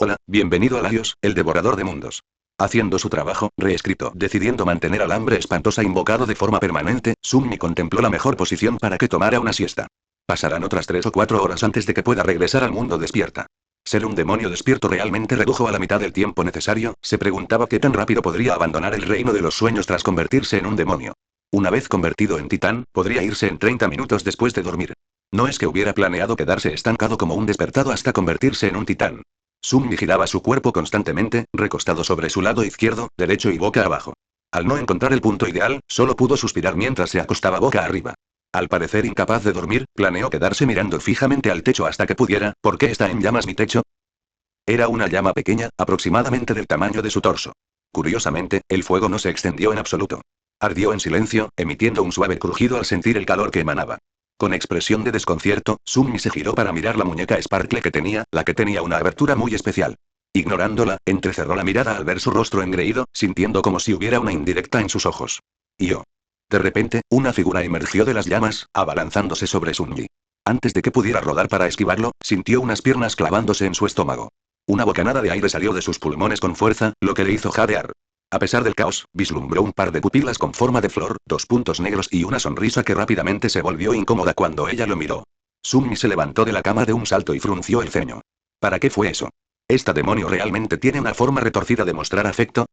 Hola, bienvenido a Laios, el devorador de mundos. Haciendo su trabajo, reescrito, decidiendo mantener al hambre espantosa invocado de forma permanente, Summi contempló la mejor posición para que tomara una siesta. Pasarán otras 3 o 4 horas antes de que pueda regresar al mundo despierta. ¿Ser un demonio despierto realmente redujo a la mitad del tiempo necesario? Se preguntaba qué tan rápido podría abandonar el reino de los sueños tras convertirse en un demonio. Una vez convertido en titán, podría irse en 30 minutos después de dormir. No es que hubiera planeado quedarse estancado como un despertado hasta convertirse en un titán. Sum vigilaba su cuerpo constantemente, recostado sobre su lado izquierdo, derecho y boca abajo. Al no encontrar el punto ideal, solo pudo suspirar mientras se acostaba boca arriba. Al parecer incapaz de dormir, planeó quedarse mirando fijamente al techo hasta que pudiera. ¿Por qué está en llamas mi techo? Era una llama pequeña, aproximadamente del tamaño de su torso. Curiosamente, el fuego no se extendió en absoluto. Ardió en silencio, emitiendo un suave crujido al sentir el calor que emanaba. Con expresión de desconcierto, Summi se giró para mirar la muñeca Sparkle que tenía, la que tenía una abertura muy especial. Ignorándola, entrecerró la mirada al ver su rostro engreído, sintiendo como si hubiera una indirecta en sus ojos. Y de repente, una figura emergió de las llamas, abalanzándose sobre Summi. Antes de que pudiera rodar para esquivarlo, sintió unas piernas clavándose en su estómago. Una bocanada de aire salió de sus pulmones con fuerza, lo que le hizo jadear. A pesar del caos, vislumbró un par de pupilas con forma de flor, 2 puntos negros y una sonrisa que rápidamente se volvió incómoda cuando ella lo miró. Summi se levantó de la cama de un salto y frunció el ceño. ¿Para qué fue eso? ¿Esta demonio realmente tiene una forma retorcida de mostrar afecto?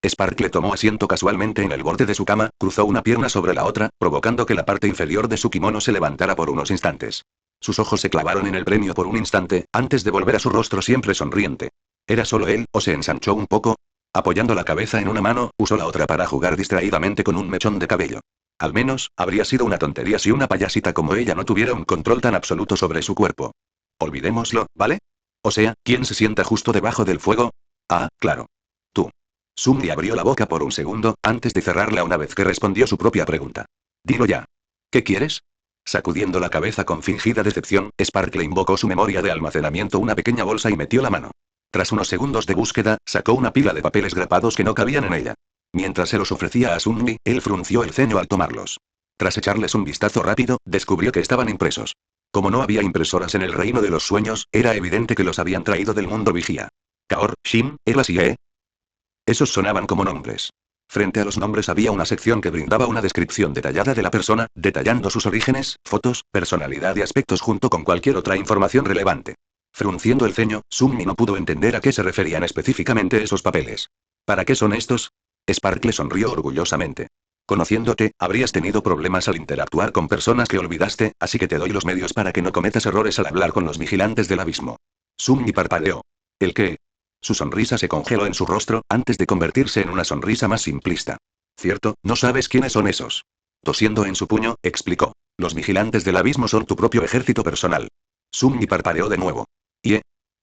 Sparkle tomó asiento casualmente en el borde de su cama, cruzó una pierna sobre la otra, provocando que la parte inferior de su kimono se levantara por unos instantes. Sus ojos se clavaron en el premio por un instante, antes de volver a su rostro siempre sonriente. ¿Era solo él, o se ensanchó un poco? Apoyando la cabeza en una mano, usó la otra para jugar distraídamente con un mechón de cabello. Al menos, habría sido una tontería si una payasita como ella no tuviera un control tan absoluto sobre su cuerpo. Olvidémoslo, ¿vale? O sea, ¿quién se sienta justo debajo del fuego? Ah, claro. Tú. Summi abrió la boca por un segundo, antes de cerrarla una vez que respondió su propia pregunta. Dilo ya. ¿Qué quieres? Sacudiendo la cabeza con fingida decepción, Sparkle invocó su memoria de almacenamiento una pequeña bolsa y metió la mano. Tras unos segundos de búsqueda, sacó una pila de papeles grapados que no cabían en ella. Mientras se los ofrecía a Summi, él frunció el ceño al tomarlos. Tras echarles un vistazo rápido, descubrió que estaban impresos. Como no había impresoras en el reino de los sueños, era evidente que los habían traído del mundo vigía. Kaor, Shin, Elas y Esos sonaban como nombres. Frente a los nombres había una sección que brindaba una descripción detallada de la persona, detallando sus orígenes, fotos, personalidad y aspectos junto con cualquier otra información relevante. Frunciendo el ceño, Summi no pudo entender a qué se referían específicamente esos papeles. ¿Para qué son estos? Sparkle sonrió orgullosamente. Conociéndote, habrías tenido problemas al interactuar con personas que olvidaste, así que te doy los medios para que no cometas errores al hablar con los vigilantes del abismo. Summi parpadeó. ¿El qué? Su sonrisa se congeló en su rostro, antes de convertirse en una sonrisa más simplista. Cierto, no sabes quiénes son esos. Tosiendo en su puño, explicó. Los vigilantes del abismo son tu propio ejército personal. Summi parpadeó de nuevo. ¿Y?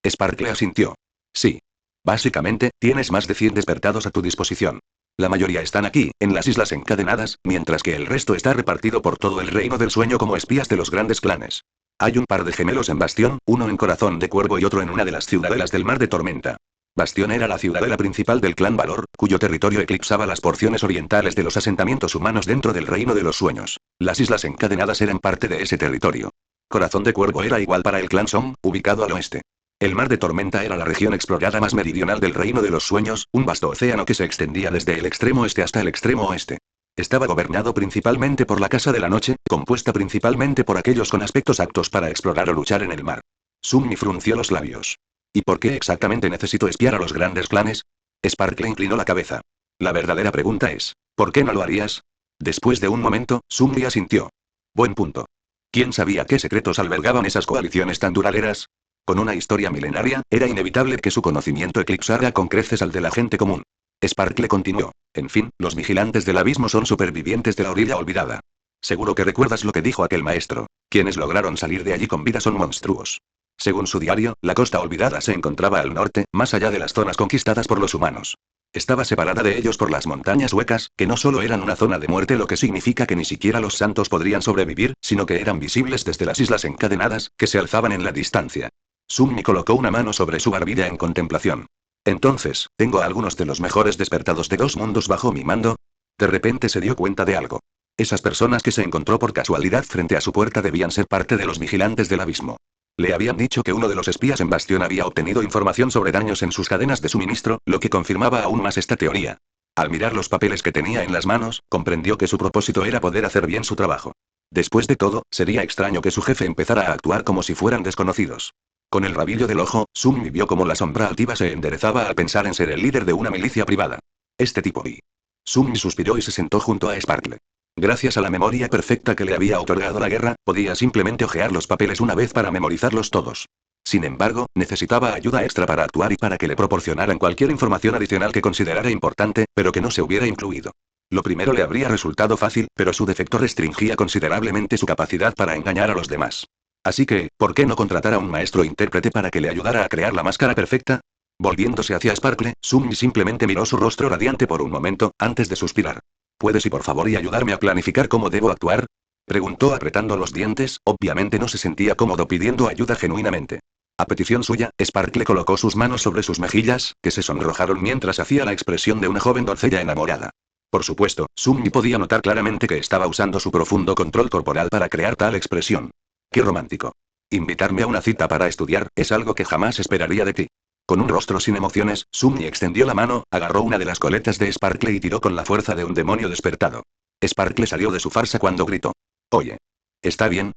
Sparkle asintió. Sí. Básicamente, tienes más de 100 despertados a tu disposición. La mayoría están aquí, en las Islas Encadenadas, mientras que el resto está repartido por todo el reino del sueño como espías de los grandes clanes. Hay un par de gemelos en Bastión, uno en Corazón de Cuervo y otro en una de las ciudadelas del Mar de Tormenta. Bastión era la ciudadela principal del clan Valor, cuyo territorio eclipsaba las porciones orientales de los asentamientos humanos dentro del reino de los sueños. Las Islas Encadenadas eran parte de ese territorio. Corazón de Cuervo era igual para el clan Song, ubicado al oeste. El Mar de Tormenta era la región explorada más meridional del reino de los sueños, un vasto océano que se extendía desde el extremo este hasta el extremo oeste. Estaba gobernado principalmente por la Casa de la Noche, compuesta principalmente por aquellos con aspectos aptos para explorar o luchar en el mar. Summi frunció los labios. ¿Y por qué exactamente necesito espiar a los grandes clanes? Sparkle inclinó la cabeza. La verdadera pregunta es, ¿por qué no lo harías? Después de un momento, Summi asintió. Buen punto. ¿Quién sabía qué secretos albergaban esas coaliciones tan duraderas? Con una historia milenaria, era inevitable que su conocimiento eclipsara con creces al de la gente común. Sparkle continuó. En fin, los vigilantes del abismo son supervivientes de la orilla olvidada. Seguro que recuerdas lo que dijo aquel maestro. Quienes lograron salir de allí con vida son monstruos. Según su diario, la costa olvidada se encontraba al norte, más allá de las zonas conquistadas por los humanos. Estaba separada de ellos por las montañas huecas, que no solo eran una zona de muerte, lo que significa que ni siquiera los santos podrían sobrevivir, sino que eran visibles desde las Islas Encadenadas, que se alzaban en la distancia. Summi colocó una mano sobre su barbilla en contemplación. Entonces, ¿tengo a algunos de los mejores despertados de 2 mundos bajo mi mando? De repente se dio cuenta de algo. Esas personas que se encontró por casualidad frente a su puerta debían ser parte de los vigilantes del abismo. Le habían dicho que uno de los espías en Bastión había obtenido información sobre daños en sus cadenas de suministro, lo que confirmaba aún más esta teoría. Al mirar los papeles que tenía en las manos, comprendió que su propósito era poder hacer bien su trabajo. Después de todo, sería extraño que su jefe empezara a actuar como si fueran desconocidos. Con el rabillo del ojo, Summi vio cómo la sombra altiva se enderezaba al pensar en ser el líder de una milicia privada. Este tipo vi. Summi suspiró y se sentó junto a Sparkle. Gracias a la memoria perfecta que le había otorgado la guerra, podía simplemente hojear los papeles una vez para memorizarlos todos. Sin embargo, necesitaba ayuda extra para actuar y para que le proporcionaran cualquier información adicional que considerara importante, pero que no se hubiera incluido. Lo primero le habría resultado fácil, pero su defecto restringía considerablemente su capacidad para engañar a los demás. Así que, ¿por qué no contratar a un maestro intérprete para que le ayudara a crear la máscara perfecta? Volviéndose hacia Sparkle, Summi simplemente miró su rostro radiante por un momento, antes de suspirar. ¿Puedes ir por favor y ayudarme a planificar cómo debo actuar? Preguntó apretando los dientes, obviamente no se sentía cómodo pidiendo ayuda genuinamente. A petición suya, Sparkle colocó sus manos sobre sus mejillas, que se sonrojaron mientras hacía la expresión de una joven doncella enamorada. Por supuesto, Summi podía notar claramente que estaba usando su profundo control corporal para crear tal expresión. ¡Qué romántico! Invitarme a una cita para estudiar, es algo que jamás esperaría de ti. Con un rostro sin emociones, Summi extendió la mano, agarró una de las coletas de Sparkle y tiró con la fuerza de un demonio despertado. Sparkle salió de su farsa cuando gritó. Oye. Está bien,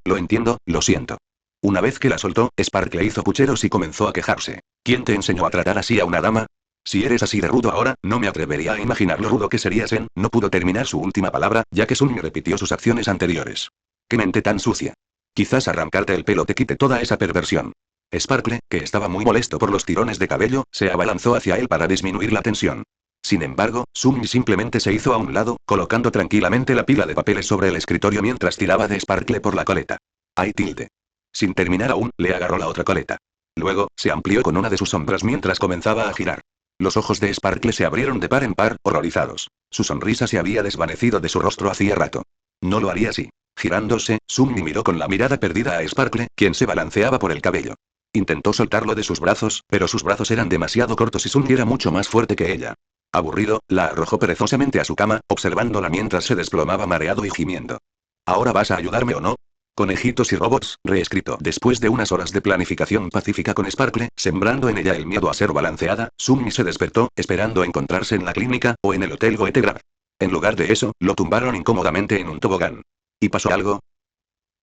lo entiendo, lo siento. Una vez que la soltó, Sparkle hizo pucheros y comenzó a quejarse. ¿Quién te enseñó a tratar así a una dama? Si eres así de rudo ahora, no me atrevería a imaginar lo rudo que serías en. No pudo terminar su última palabra, ya que Summi repitió sus acciones anteriores. ¡Qué mente tan sucia! Quizás arrancarte el pelo te quite toda esa perversión. Sparkle, que estaba muy molesto por los tirones de cabello, se abalanzó hacia él para disminuir la tensión. Sin embargo, Summi simplemente se hizo a un lado, colocando tranquilamente la pila de papeles sobre el escritorio mientras tiraba de Sparkle por la coleta. ¡Ay tilde! Sin terminar aún, le agarró la otra coleta. Luego, se amplió con una de sus sombras mientras comenzaba a girar. Los ojos de Sparkle se abrieron de par en par, horrorizados. Su sonrisa se había desvanecido de su rostro hacía rato. No lo haría así. Girándose, Summi miró con la mirada perdida a Sparkle, quien se balanceaba por el cabello. Intentó soltarlo de sus brazos, pero sus brazos eran demasiado cortos y Summi era mucho más fuerte que ella. Aburrido, la arrojó perezosamente a su cama, observándola mientras se desplomaba mareado y gimiendo. ¿Ahora vas a ayudarme o no? Conejitos y robots, reescrito. Después de unas horas de planificación pacífica con Sparkle, sembrando en ella el miedo a ser balanceada, Summi se despertó, esperando encontrarse en la clínica, o en el Hotel Goethegrad. En lugar de eso, lo tumbaron incómodamente en un tobogán. ¿Y pasó algo?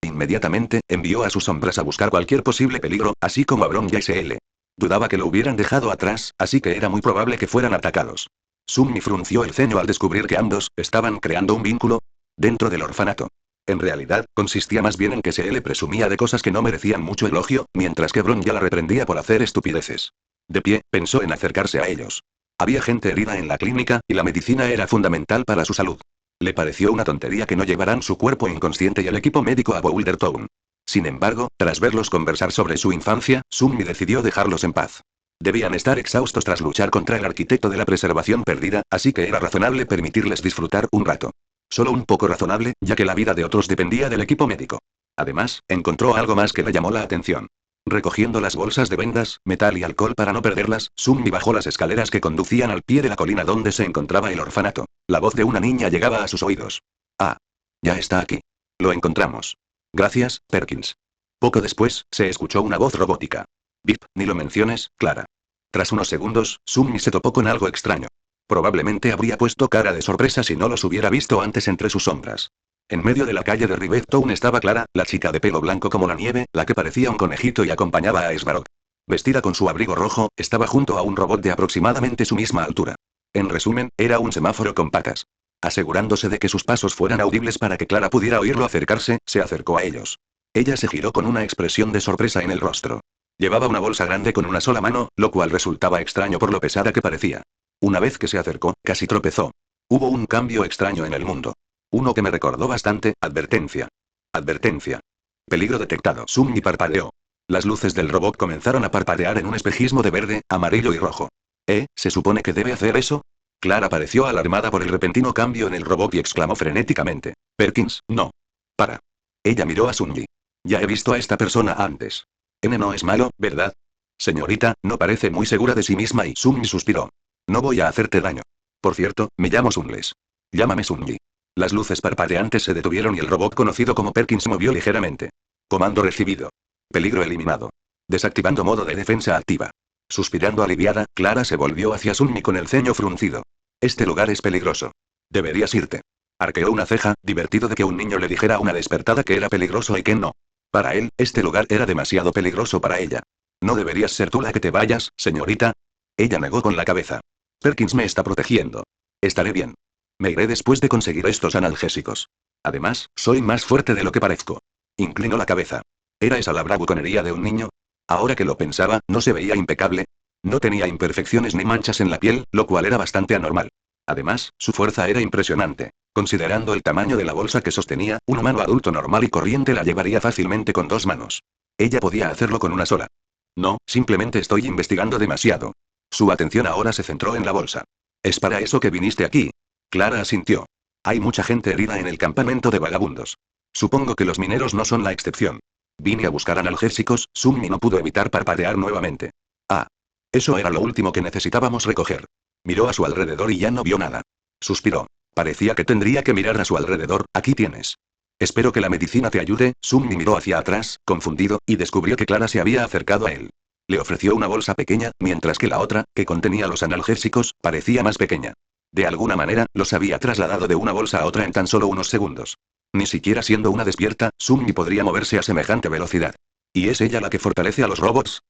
Inmediatamente, envió a sus sombras a buscar cualquier posible peligro, así como a Bron y a SL. Dudaba que lo hubieran dejado atrás, así que era muy probable que fueran atacados. Summi frunció el ceño al descubrir que ambos estaban creando un vínculo dentro del orfanato. En realidad, consistía más bien en que SL presumía de cosas que no merecían mucho elogio, mientras que Bron ya la reprendía por hacer estupideces. De pie, pensó en acercarse a ellos. Había gente herida en la clínica, y la medicina era fundamental para su salud. Le pareció una tontería que no llevaran su cuerpo inconsciente y el equipo médico a Boulder Town. Sin embargo, tras verlos conversar sobre su infancia, Summi decidió dejarlos en paz. Debían estar exhaustos tras luchar contra el arquitecto de la preservación perdida, así que era razonable permitirles disfrutar un rato. Solo un poco razonable, ya que la vida de otros dependía del equipo médico. Además, encontró algo más que le llamó la atención. Recogiendo las bolsas de vendas, metal y alcohol para no perderlas, Summi bajó las escaleras que conducían al pie de la colina donde se encontraba el orfanato. La voz de una niña llegaba a sus oídos. Ah. Ya está aquí. Lo encontramos. Gracias, Perkins. Poco después, se escuchó una voz robótica. Vip, ni lo menciones, Clara. Tras unos segundos, Summi se topó con algo extraño. Probablemente habría puesto cara de sorpresa si no los hubiera visto antes entre sus sombras. En medio de la calle de Rivertown estaba Clara, la chica de pelo blanco como la nieve, la que parecía un conejito y acompañaba a Svarog. Vestida con su abrigo rojo, estaba junto a un robot de aproximadamente su misma altura. En resumen, era un semáforo con patas. Asegurándose de que sus pasos fueran audibles para que Clara pudiera oírlo acercarse, se acercó a ellos. Ella se giró con una expresión de sorpresa en el rostro. Llevaba una bolsa grande con una sola mano, lo cual resultaba extraño por lo pesada que parecía. Una vez que se acercó, casi tropezó. Hubo un cambio extraño en el mundo. Uno que me recordó bastante, advertencia. Advertencia. Peligro detectado. Summi parpadeó. Las luces del robot comenzaron a parpadear en un espejismo de verde, amarillo y rojo. ¿Se supone que debe hacer eso? Clara pareció alarmada por el repentino cambio en el robot y exclamó frenéticamente. Perkins, no. Para. Ella miró a Summi. Ya he visto a esta persona antes. N no es malo, ¿verdad? Señorita, no parece muy segura de sí misma y Summi suspiró. No voy a hacerte daño. Por cierto, me llamo Sunles. Llámame Summi. Las luces parpadeantes se detuvieron y el robot conocido como Perkins se movió ligeramente. Comando recibido. Peligro eliminado. Desactivando modo de defensa activa. Suspirando aliviada, Clara se volvió hacia Sunmi con el ceño fruncido. Este lugar es peligroso. Deberías irte. Arqueó una ceja, divertido de que un niño le dijera a una despertada que era peligroso y que no. Para él, este lugar era demasiado peligroso para ella. ¿No deberías ser tú la que te vayas, señorita? Ella negó con la cabeza. Perkins me está protegiendo. Estaré bien. Me iré después de conseguir estos analgésicos. Además, soy más fuerte de lo que parezco. Inclinó la cabeza. ¿Era esa la bravuconería de un niño? Ahora que lo pensaba, no se veía impecable. No tenía imperfecciones ni manchas en la piel, lo cual era bastante anormal. Además, su fuerza era impresionante. Considerando el tamaño de la bolsa que sostenía, un humano adulto normal y corriente la llevaría fácilmente con 2 manos. Ella podía hacerlo con una sola. No, simplemente estoy investigando demasiado. Su atención ahora se centró en la bolsa. ¿Es para eso que viniste aquí? Clara asintió. Hay mucha gente herida en el campamento de vagabundos. Supongo que los mineros no son la excepción. Vine a buscar analgésicos, Sunmi no pudo evitar parpadear nuevamente. Ah. Eso era lo último que necesitábamos recoger. Miró a su alrededor y ya no vio nada. Suspiró. Parecía que tendría que mirar a su alrededor, aquí tienes. Espero que la medicina te ayude, Sunmi miró hacia atrás, confundido, y descubrió que Clara se había acercado a él. Le ofreció una bolsa pequeña, mientras que la otra, que contenía los analgésicos, parecía más pequeña. De alguna manera, los había trasladado de una bolsa a otra en tan solo unos segundos. Ni siquiera siendo una despierta, Sunmi podría moverse a semejante velocidad. ¿Y es ella la que fortalece a los robots?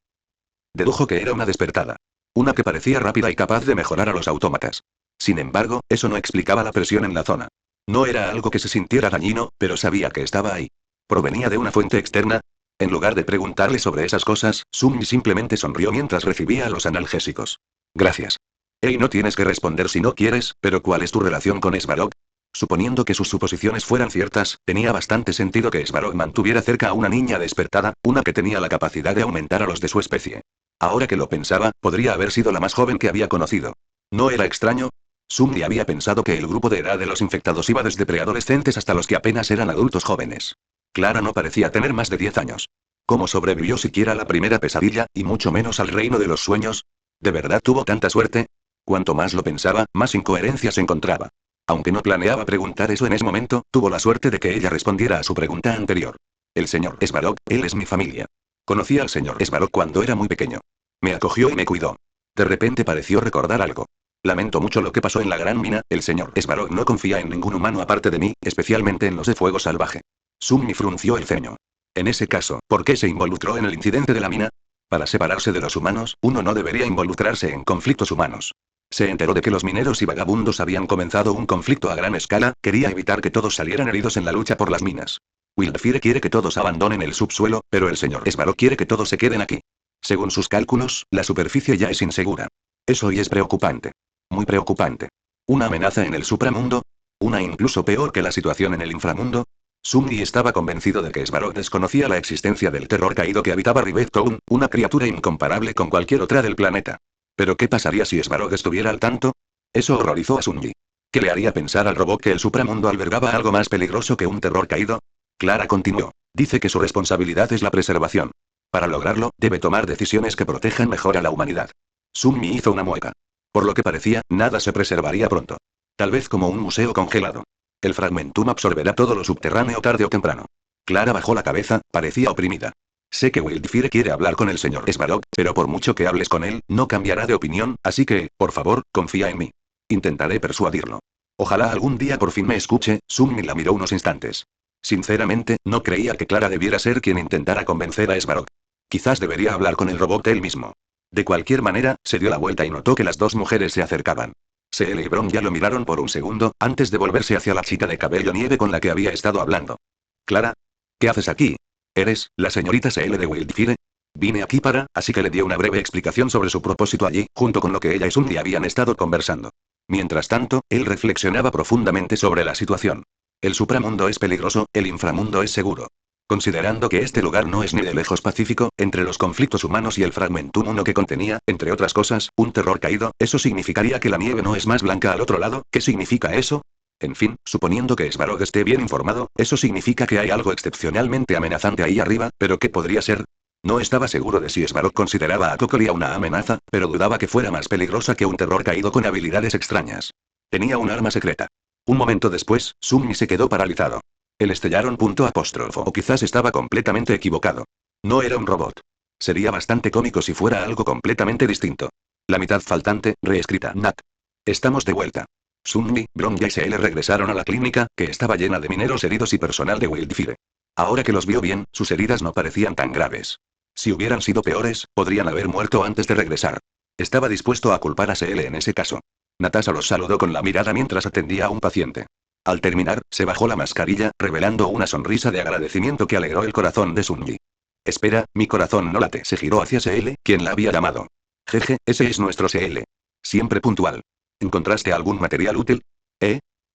Dedujo que era una despertada. Una que parecía rápida y capaz de mejorar a los autómatas. Sin embargo, eso no explicaba la presión en la zona. No era algo que se sintiera dañino, pero sabía que estaba ahí. ¿Provenía de una fuente externa? En lugar de preguntarle sobre esas cosas, Sunmi simplemente sonrió mientras recibía los analgésicos. Gracias. Hey, no tienes que responder si no quieres, pero ¿cuál es tu relación con Svarog? Suponiendo que sus suposiciones fueran ciertas, tenía bastante sentido que Svarog mantuviera cerca a una niña despertada, una que tenía la capacidad de aumentar a los de su especie. Ahora que lo pensaba, podría haber sido la más joven que había conocido. ¿No era extraño? Sunmi había pensado que el grupo de edad de los infectados iba desde preadolescentes hasta los que apenas eran adultos jóvenes. Clara no parecía tener más de 10 años. ¿Cómo sobrevivió siquiera a la primera pesadilla, y mucho menos al reino de los sueños? ¿De verdad tuvo tanta suerte? Cuanto más lo pensaba, más incoherencias encontraba. Aunque no planeaba preguntar eso en ese momento, tuvo la suerte de que ella respondiera a su pregunta anterior. El señor Svarog, él es mi familia. Conocí al señor Svarog cuando era muy pequeño. Me acogió y me cuidó. De repente pareció recordar algo. Lamento mucho lo que pasó en la gran mina, el señor Svarog no confía en ningún humano aparte de mí, especialmente en los de fuego salvaje. Sunmi frunció el ceño. En ese caso, ¿por qué se involucró en el incidente de la mina? Para separarse de los humanos, uno no debería involucrarse en conflictos humanos. Se enteró de que los mineros y vagabundos habían comenzado un conflicto a gran escala, quería evitar que todos salieran heridos en la lucha por las minas. Wildfire quiere que todos abandonen el subsuelo, pero el señor Svarog quiere que todos se queden aquí. Según sus cálculos, la superficie ya es insegura. Eso y es preocupante. Muy preocupante. ¿Una amenaza en el supramundo? ¿Una incluso peor que la situación en el inframundo? Sunmi estaba convencido de que Svarog desconocía la existencia del terror caído que habitaba Rivet Town, una criatura incomparable con cualquier otra del planeta. ¿Pero qué pasaría si Svarog estuviera al tanto? Eso horrorizó a Sunmi. ¿Qué le haría pensar al robot que el supramundo albergaba algo más peligroso que un terror caído? Clara continuó. Dice que su responsabilidad es la preservación. Para lograrlo, debe tomar decisiones que protejan mejor a la humanidad. Sunmi hizo una mueca. Por lo que parecía, nada se preservaría pronto. Tal vez como un museo congelado. El fragmentum absorberá todo lo subterráneo tarde o temprano. Clara bajó la cabeza, parecía oprimida. Sé que Wildfire quiere hablar con el señor Svarog, pero por mucho que hables con él, no cambiará de opinión, así que, por favor, confía en mí. Intentaré persuadirlo. Ojalá algún día por fin me escuche, Sunmi la miró unos instantes. Sinceramente, no creía que Clara debiera ser quien intentara convencer a Svarog. Quizás debería hablar con el robot él mismo. De cualquier manera, se dio la vuelta y notó que las dos mujeres se acercaban. Seel y Bron ya lo miraron por un segundo, antes de volverse hacia la chica de cabello nieve con la que había estado hablando. Clara. ¿Qué haces aquí? ¿Eres la señorita Seel de Wildfire? Vine aquí así que le dio una breve explicación sobre su propósito allí, junto con lo que ella y Sunmi habían estado conversando. Mientras tanto, él reflexionaba profundamente sobre la situación. El supramundo es peligroso, el inframundo es seguro. Considerando que este lugar no es ni de lejos pacífico, entre los conflictos humanos y el fragmentum 1 que contenía, entre otras cosas, un terror caído, eso significaría que la nieve no es más blanca al otro lado. ¿Qué significa eso? En fin, suponiendo que Svarog esté bien informado, eso significa que hay algo excepcionalmente amenazante ahí arriba, pero ¿qué podría ser? No estaba seguro de si Svarog consideraba a Cocolia una amenaza, pero dudaba que fuera más peligrosa que un terror caído con habilidades extrañas. Tenía un arma secreta. Un momento después, Sunmi se quedó paralizado. El estellaron .apóstrofo o quizás estaba completamente equivocado. No era un robot. Sería bastante cómico si fuera algo completamente distinto. La mitad faltante, reescrita. Nat. Estamos de vuelta. Sunmi, Bronja y SL regresaron a la clínica, que estaba llena de mineros heridos y personal de Wildfire. Ahora que los vio bien, sus heridas no parecían tan graves. Si hubieran sido peores, podrían haber muerto antes de regresar. Estaba dispuesto a culpar a SL en ese caso. Natasha los saludó con la mirada mientras atendía a un paciente. Al terminar, se bajó la mascarilla, revelando una sonrisa de agradecimiento que alegró el corazón de Sunmi. Espera, mi corazón no late. Se giró hacia SL, quien la había llamado. Jeje, ese es nuestro SL. Siempre puntual. ¿Encontraste algún material útil?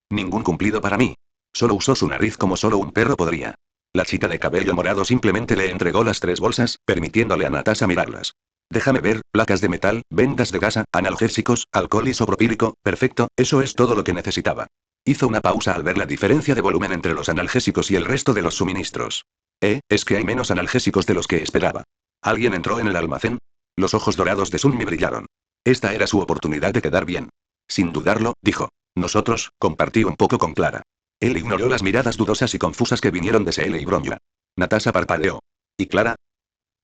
Ningún cumplido para mí. Solo usó su nariz como solo un perro podría. La chica de cabello morado simplemente le entregó las 3 bolsas, permitiéndole a Natasha mirarlas. Déjame ver, placas de metal, vendas de gasa, analgésicos, alcohol isopropílico, perfecto, eso es todo lo que necesitaba. Hizo una pausa al ver la diferencia de volumen entre los analgésicos y el resto de los suministros. Es que hay menos analgésicos de los que esperaba. ¿Alguien entró en el almacén? Los ojos dorados de Sunmi brillaron. Esta era su oportunidad de quedar bien. Sin dudarlo, dijo. Nosotros, compartí un poco con Clara. Él ignoró las miradas dudosas y confusas que vinieron de SL y Bronja. Natasha parpadeó. ¿Y Clara?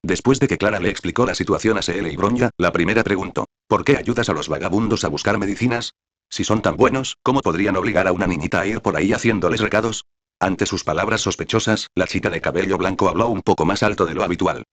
Después de que Clara le explicó la situación a SL y Bronja, la primera preguntó. ¿Por qué ayudas a los vagabundos a buscar medicinas? Si son tan buenos, ¿cómo podrían obligar a una niñita a ir por ahí haciéndoles recados? Ante sus palabras sospechosas, la chica de cabello blanco habló un poco más alto de lo habitual.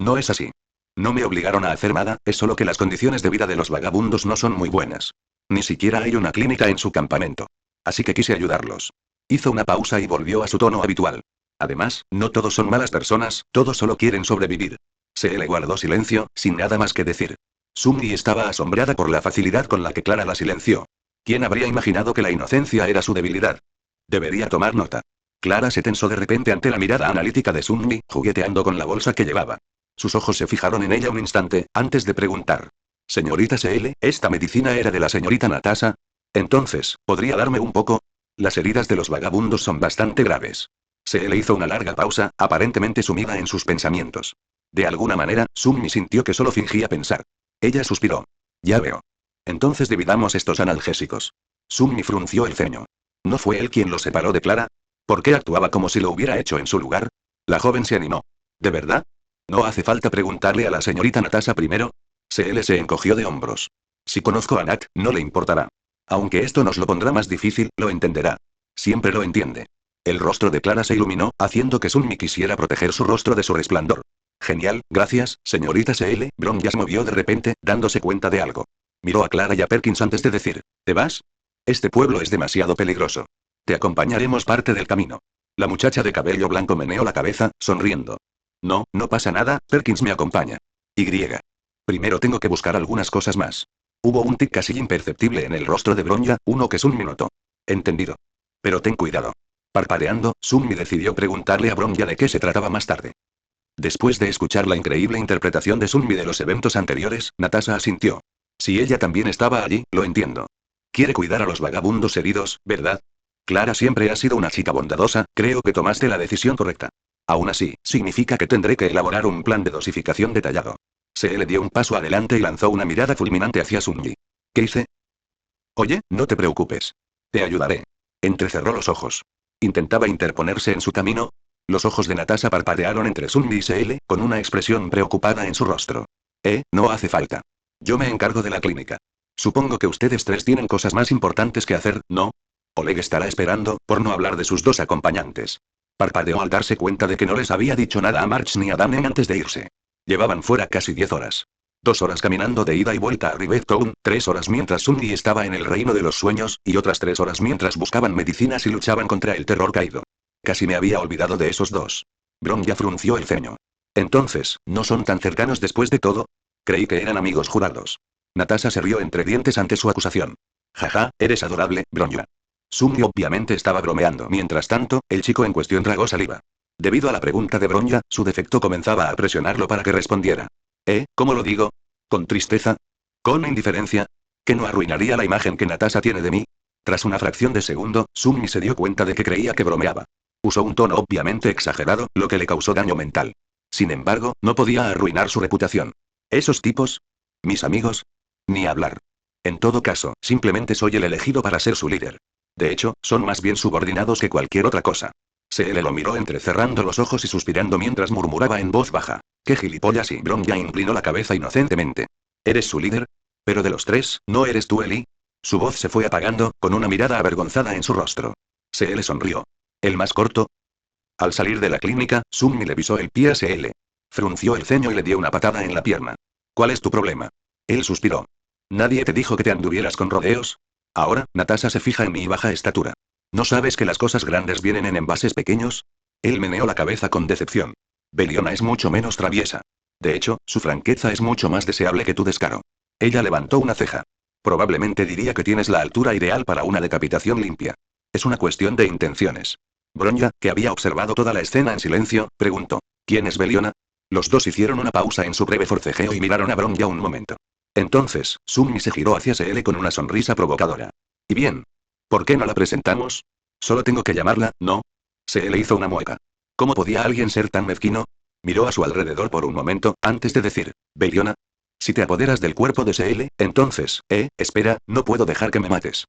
No es así. No me obligaron a hacer nada, es solo que las condiciones de vida de los vagabundos no son muy buenas. Ni siquiera hay una clínica en su campamento. Así que quise ayudarlos. Hizo una pausa y volvió a su tono habitual. Además, no todos son malas personas, todos solo quieren sobrevivir. Se le guardó silencio, sin nada más que decir. Sunmi estaba asombrada por la facilidad con la que Clara la silenció. ¿Quién habría imaginado que la inocencia era su debilidad? Debería tomar nota. Clara se tensó de repente ante la mirada analítica de Sunmi, jugueteando con la bolsa que llevaba. Sus ojos se fijaron en ella un instante, antes de preguntar. Señorita SL, ¿esta medicina era de la señorita Natasha? Entonces, ¿podría darme un poco? Las heridas de los vagabundos son bastante graves. SL hizo una larga pausa, aparentemente sumida en sus pensamientos. De alguna manera, Sunmi sintió que solo fingía pensar. Ella suspiró. Ya veo. Entonces dividamos estos analgésicos. Sunmi frunció el ceño. ¿No fue él quien los separó de Clara? ¿Por qué actuaba como si lo hubiera hecho en su lugar? La joven se animó. ¿De verdad? ¿No hace falta preguntarle a la señorita Natasha primero? SL se encogió de hombros. Si conozco a Nat, no le importará. Aunque esto nos lo pondrá más difícil, lo entenderá. Siempre lo entiende. El rostro de Clara se iluminó, haciendo que Sunmi quisiera proteger su rostro de su resplandor. Genial, gracias, señorita SL. Bronja se movió de repente, dándose cuenta de algo. Miró a Clara y a Perkins antes de decir, ¿te vas? Este pueblo es demasiado peligroso. Te acompañaremos parte del camino. La muchacha de cabello blanco meneó la cabeza, sonriendo. No, no pasa nada, Perkins me acompaña. Y. Primero tengo que buscar algunas cosas más. Hubo un tic casi imperceptible en el rostro de Bronja, uno que Sunmi notó. Entendido. Pero ten cuidado. Parpadeando, Sunmi decidió preguntarle a Bronja de qué se trataba más tarde. Después de escuchar la increíble interpretación de Sunmi de los eventos anteriores, Natasha asintió. Si ella también estaba allí, lo entiendo. Quiere cuidar a los vagabundos heridos, ¿verdad? Clara siempre ha sido una chica bondadosa, creo que tomaste la decisión correcta. Aún así, significa que tendré que elaborar un plan de dosificación detallado. Se le dio un paso adelante y lanzó una mirada fulminante hacia Sunmi. ¿Qué hice? Oye, no te preocupes. Te ayudaré. Entrecerró los ojos. Intentaba interponerse en su camino. Los ojos de Natasha parpadearon entre Sunmi y SL, con una expresión preocupada en su rostro. No hace falta. Yo me encargo de la clínica. Supongo que ustedes 3 tienen cosas más importantes que hacer, ¿no? Oleg estará esperando, por no hablar de sus 2 acompañantes. Parpadeó al darse cuenta de que no les había dicho nada a March ni a Danen antes de irse. Llevaban fuera casi 10 horas. 2 horas caminando de ida y vuelta a Rivet Town, 3 horas mientras Sunmi estaba en el reino de los sueños, y otras 3 horas mientras buscaban medicinas y luchaban contra el terror caído. Casi me había olvidado de esos 2. Bronja frunció el ceño. Entonces, ¿no son tan cercanos después de todo? Creí que eran amigos jurados. Natasha se rió entre dientes ante su acusación. Jaja, eres adorable, Bronja. Sunmi obviamente estaba bromeando. Mientras tanto, el chico en cuestión tragó saliva. Debido a la pregunta de Bronja, su defecto comenzaba a presionarlo para que respondiera. ¿Cómo lo digo? ¿Con tristeza? ¿Con indiferencia? ¿Que no arruinaría la imagen que Natasha tiene de mí? Tras una fracción de segundo, Sunmi se dio cuenta de que creía que bromeaba. Usó un tono obviamente exagerado, lo que le causó daño mental. Sin embargo, no podía arruinar su reputación. ¿Esos tipos? ¿Mis amigos? Ni hablar. En todo caso, simplemente soy el elegido para ser su líder. De hecho, son más bien subordinados que cualquier otra cosa. CL lo miró entrecerrando los ojos y suspirando mientras murmuraba en voz baja. ¡Qué gilipollas! Y Bron ya inclinó la cabeza inocentemente. ¿Eres su líder? Pero de los tres, ¿no eres tú Eli? Su voz se fue apagando, con una mirada avergonzada en su rostro. CL sonrió. ¿El más corto? Al salir de la clínica, Sunmi le pisó el pie a CL. Frunció el ceño y le dio una patada en la pierna. ¿Cuál es tu problema? Él suspiró. ¿Nadie te dijo que te anduvieras con rodeos? Ahora, Natasha se fija en mi baja estatura. ¿No sabes que las cosas grandes vienen en envases pequeños? Él meneó la cabeza con decepción. Beliona es mucho menos traviesa. De hecho, su franqueza es mucho más deseable que tu descaro. Ella levantó una ceja. Probablemente diría que tienes la altura ideal para una decapitación limpia. Es una cuestión de intenciones. Bronya, que había observado toda la escena en silencio, preguntó. ¿Quién es Beliona? Los dos hicieron una pausa en su breve forcejeo y miraron a Bronya un momento. Entonces, Sunmi se giró hacia CL con una sonrisa provocadora. ¿Y bien? ¿Por qué no la presentamos? Solo tengo que llamarla, ¿no? CL hizo una mueca. ¿Cómo podía alguien ser tan mezquino? Miró a su alrededor por un momento, antes de decir, Beliona. Si te apoderas del cuerpo de CL, entonces, espera, no puedo dejar que me mates.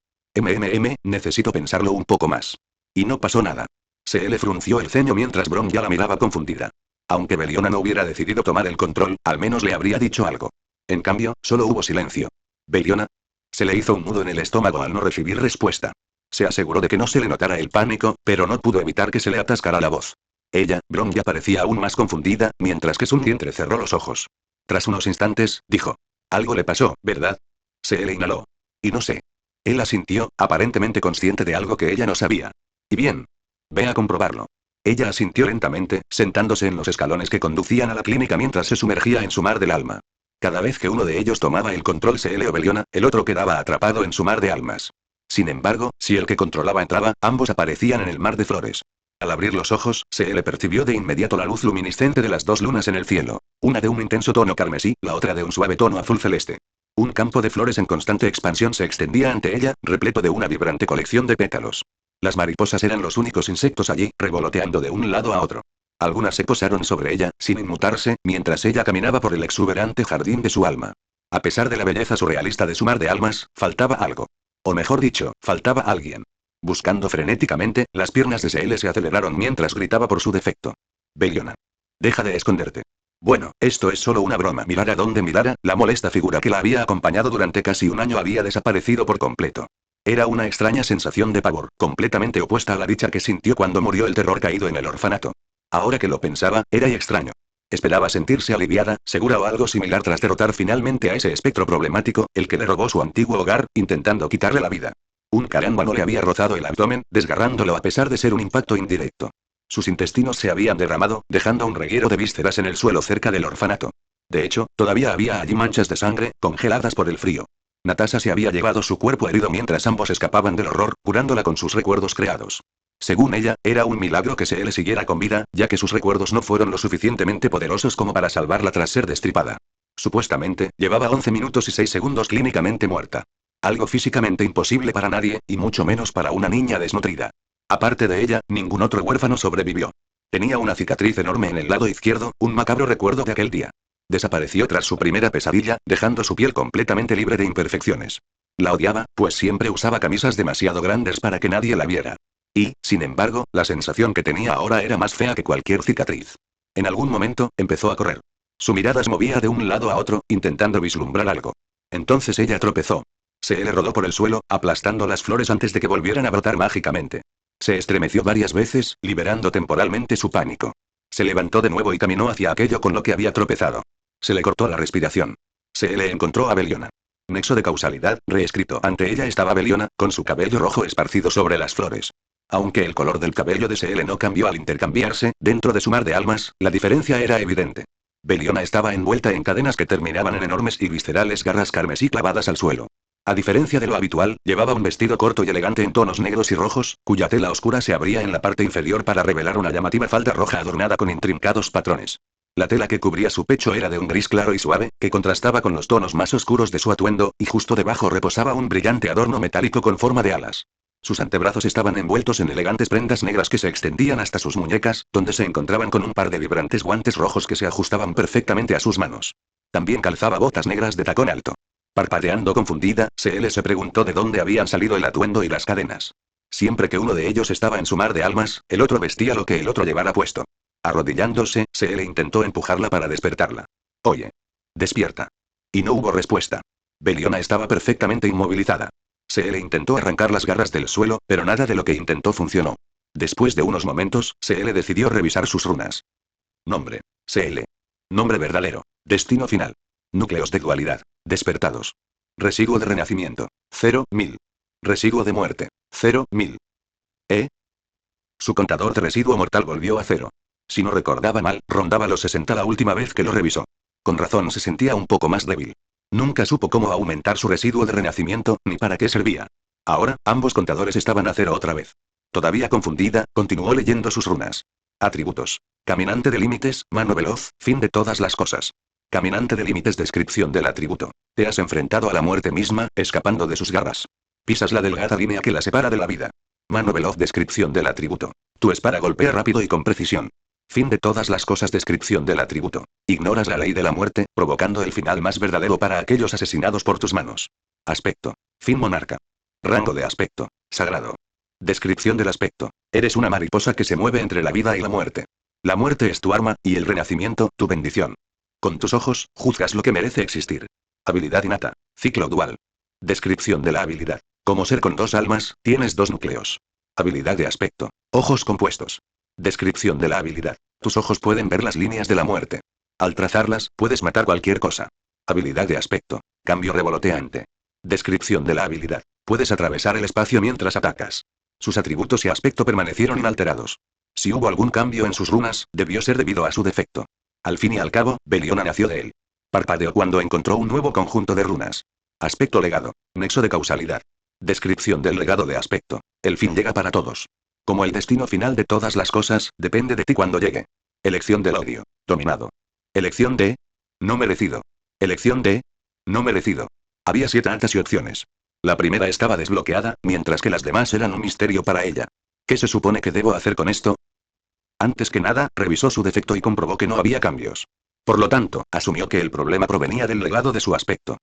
Necesito pensarlo un poco más. Y no pasó nada. CL frunció el ceño mientras Bron ya la miraba confundida. Aunque Beliona no hubiera decidido tomar el control, al menos le habría dicho algo. En cambio, solo hubo silencio. ¿Beliona? Se le hizo un nudo en el estómago al no recibir respuesta. Se aseguró de que no se le notara el pánico, pero no pudo evitar que se le atascara la voz. Ella, Bron ya parecía aún más confundida, mientras que Sun entrecerró los ojos. Tras unos instantes, dijo. Algo le pasó, ¿verdad? Se le inhaló. Y no sé. Él asintió, aparentemente consciente de algo que ella no sabía. Y bien. Ve a comprobarlo. Ella asintió lentamente, sentándose en los escalones que conducían a la clínica mientras se sumergía en su mar del alma. Cada vez que uno de ellos tomaba el control CL o Beliona, el otro quedaba atrapado en su mar de almas. Sin embargo, si el que controlaba entraba, ambos aparecían en el mar de flores. Al abrir los ojos, CL percibió de inmediato la luz luminiscente de las dos lunas en el cielo. Una de un intenso tono carmesí, la otra de un suave tono azul celeste. Un campo de flores en constante expansión se extendía ante ella, repleto de una vibrante colección de pétalos. Las mariposas eran los únicos insectos allí, revoloteando de un lado a otro. Algunas se posaron sobre ella, sin inmutarse, mientras ella caminaba por el exuberante jardín de su alma. A pesar de la belleza surrealista de su mar de almas, faltaba algo. O mejor dicho, faltaba alguien. Buscando frenéticamente, las piernas de CL se aceleraron mientras gritaba por su defecto. Beliona. Deja de esconderte. Bueno, esto es solo una broma. Mirara donde mirara, la molesta figura que la había acompañado durante casi un año había desaparecido por completo. Era una extraña sensación de pavor, completamente opuesta a la dicha que sintió cuando murió el terror caído en el orfanato. Ahora que lo pensaba, era extraño. Esperaba sentirse aliviada, segura o algo similar tras derrotar finalmente a ese espectro problemático, el que le robó su antiguo hogar, intentando quitarle la vida. Un carámbano le había rozado el abdomen, desgarrándolo a pesar de ser un impacto indirecto. Sus intestinos se habían derramado, dejando un reguero de vísceras en el suelo cerca del orfanato. De hecho, todavía había allí manchas de sangre, congeladas por el frío. Natasha se había llevado su cuerpo herido mientras ambos escapaban del horror, curándola con sus recuerdos creados. Según ella, era un milagro que CL siguiera con vida, ya que sus recuerdos no fueron lo suficientemente poderosos como para salvarla tras ser destripada. Supuestamente, llevaba 11 minutos y 6 segundos clínicamente muerta. Algo físicamente imposible para nadie, y mucho menos para una niña desnutrida. Aparte de ella, ningún otro huérfano sobrevivió. Tenía una cicatriz enorme en el lado izquierdo, un macabro recuerdo de aquel día. Desapareció tras su primera pesadilla, dejando su piel completamente libre de imperfecciones. La odiaba, pues siempre usaba camisas demasiado grandes para que nadie la viera. Y, sin embargo, la sensación que tenía ahora era más fea que cualquier cicatriz. En algún momento, empezó a correr. Su mirada se movía de un lado a otro, intentando vislumbrar algo. Entonces ella tropezó. Se le rodó por el suelo, aplastando las flores antes de que volvieran a brotar mágicamente. Se estremeció varias veces, liberando temporalmente su pánico. Se levantó de nuevo y caminó hacia aquello con lo que había tropezado. Se le cortó la respiración. Se le encontró a Beliona. Nexo de causalidad, reescrito. Ante ella estaba Beliona, con su cabello rojo esparcido sobre las flores. Aunque el color del cabello de CL no cambió al intercambiarse, dentro de su mar de almas, la diferencia era evidente. Beliona estaba envuelta en cadenas que terminaban en enormes y viscerales garras carmesí clavadas al suelo. A diferencia de lo habitual, llevaba un vestido corto y elegante en tonos negros y rojos, cuya tela oscura se abría en la parte inferior para revelar una llamativa falda roja adornada con intrincados patrones. La tela que cubría su pecho era de un gris claro y suave, que contrastaba con los tonos más oscuros de su atuendo, y justo debajo reposaba un brillante adorno metálico con forma de alas. Sus antebrazos estaban envueltos en elegantes prendas negras que se extendían hasta sus muñecas, donde se encontraban con un par de vibrantes guantes rojos que se ajustaban perfectamente a sus manos. También calzaba botas negras de tacón alto. Parpadeando confundida, CL se preguntó de dónde habían salido el atuendo y las cadenas. Siempre que uno de ellos estaba en su mar de almas, el otro vestía lo que el otro llevara puesto. Arrodillándose, CL intentó empujarla para despertarla. Oye. Despierta. Y no hubo respuesta. Beliona estaba perfectamente inmovilizada. CL intentó arrancar las garras del suelo, pero nada de lo que intentó funcionó. Después de unos momentos, CL decidió revisar sus runas. Nombre. CL. Nombre verdadero. Destino final. Núcleos de dualidad. Despertados. Residuo de renacimiento. 0.000. Residuo de muerte. 0.000. ¿Eh? Su contador de residuo mortal volvió a 0. Si no recordaba mal, rondaba los 60 la última vez que lo revisó. Con razón se sentía un poco más débil. Nunca supo cómo aumentar su residuo de renacimiento, ni para qué servía. Ahora, ambos contadores estaban a 0 otra vez. Todavía confundida, continuó leyendo sus runas. Atributos. Caminante de límites, mano veloz, fin de todas las cosas. Caminante de límites, descripción del atributo. Te has enfrentado a la muerte misma, escapando de sus garras. Pisas la delgada línea que la separa de la vida. Mano veloz, descripción del atributo. Tu espada golpea rápido y con precisión. Fin de todas las cosas, descripción del atributo. Ignoras la ley de la muerte, provocando el final más verdadero para aquellos asesinados por tus manos. Aspecto. Fin monarca. Rango de aspecto. Sagrado. Descripción del aspecto. Eres una mariposa que se mueve entre la vida y la muerte. La muerte es tu arma, y el renacimiento, tu bendición. Con tus ojos, juzgas lo que merece existir. Habilidad innata. Ciclo dual. Descripción de la habilidad. Como ser con dos almas, tienes dos núcleos. Habilidad de aspecto. Ojos compuestos. Descripción de la habilidad. Tus ojos pueden ver las líneas de la muerte. Al trazarlas, puedes matar cualquier cosa. Habilidad de aspecto. Cambio revoloteante. Descripción de la habilidad. Puedes atravesar el espacio mientras atacas. Sus atributos y aspecto permanecieron inalterados. Si hubo algún cambio en sus runas, debió ser debido a su defecto. Al fin y al cabo, Beliona nació de él. Parpadeó cuando encontró un nuevo conjunto de runas. Aspecto legado. Nexo de causalidad. Descripción del legado de aspecto. El fin llega para todos. Como el destino final de todas las cosas, depende de ti cuando llegue. Elección del odio. Dominado. Elección de... No merecido. Elección de... No merecido. Había 7 altas y opciones. La primera estaba desbloqueada, mientras que las demás eran un misterio para ella. ¿Qué se supone que debo hacer con esto? Antes que nada, revisó su defecto y comprobó que no había cambios. Por lo tanto, asumió que el problema provenía del legado de su aspecto.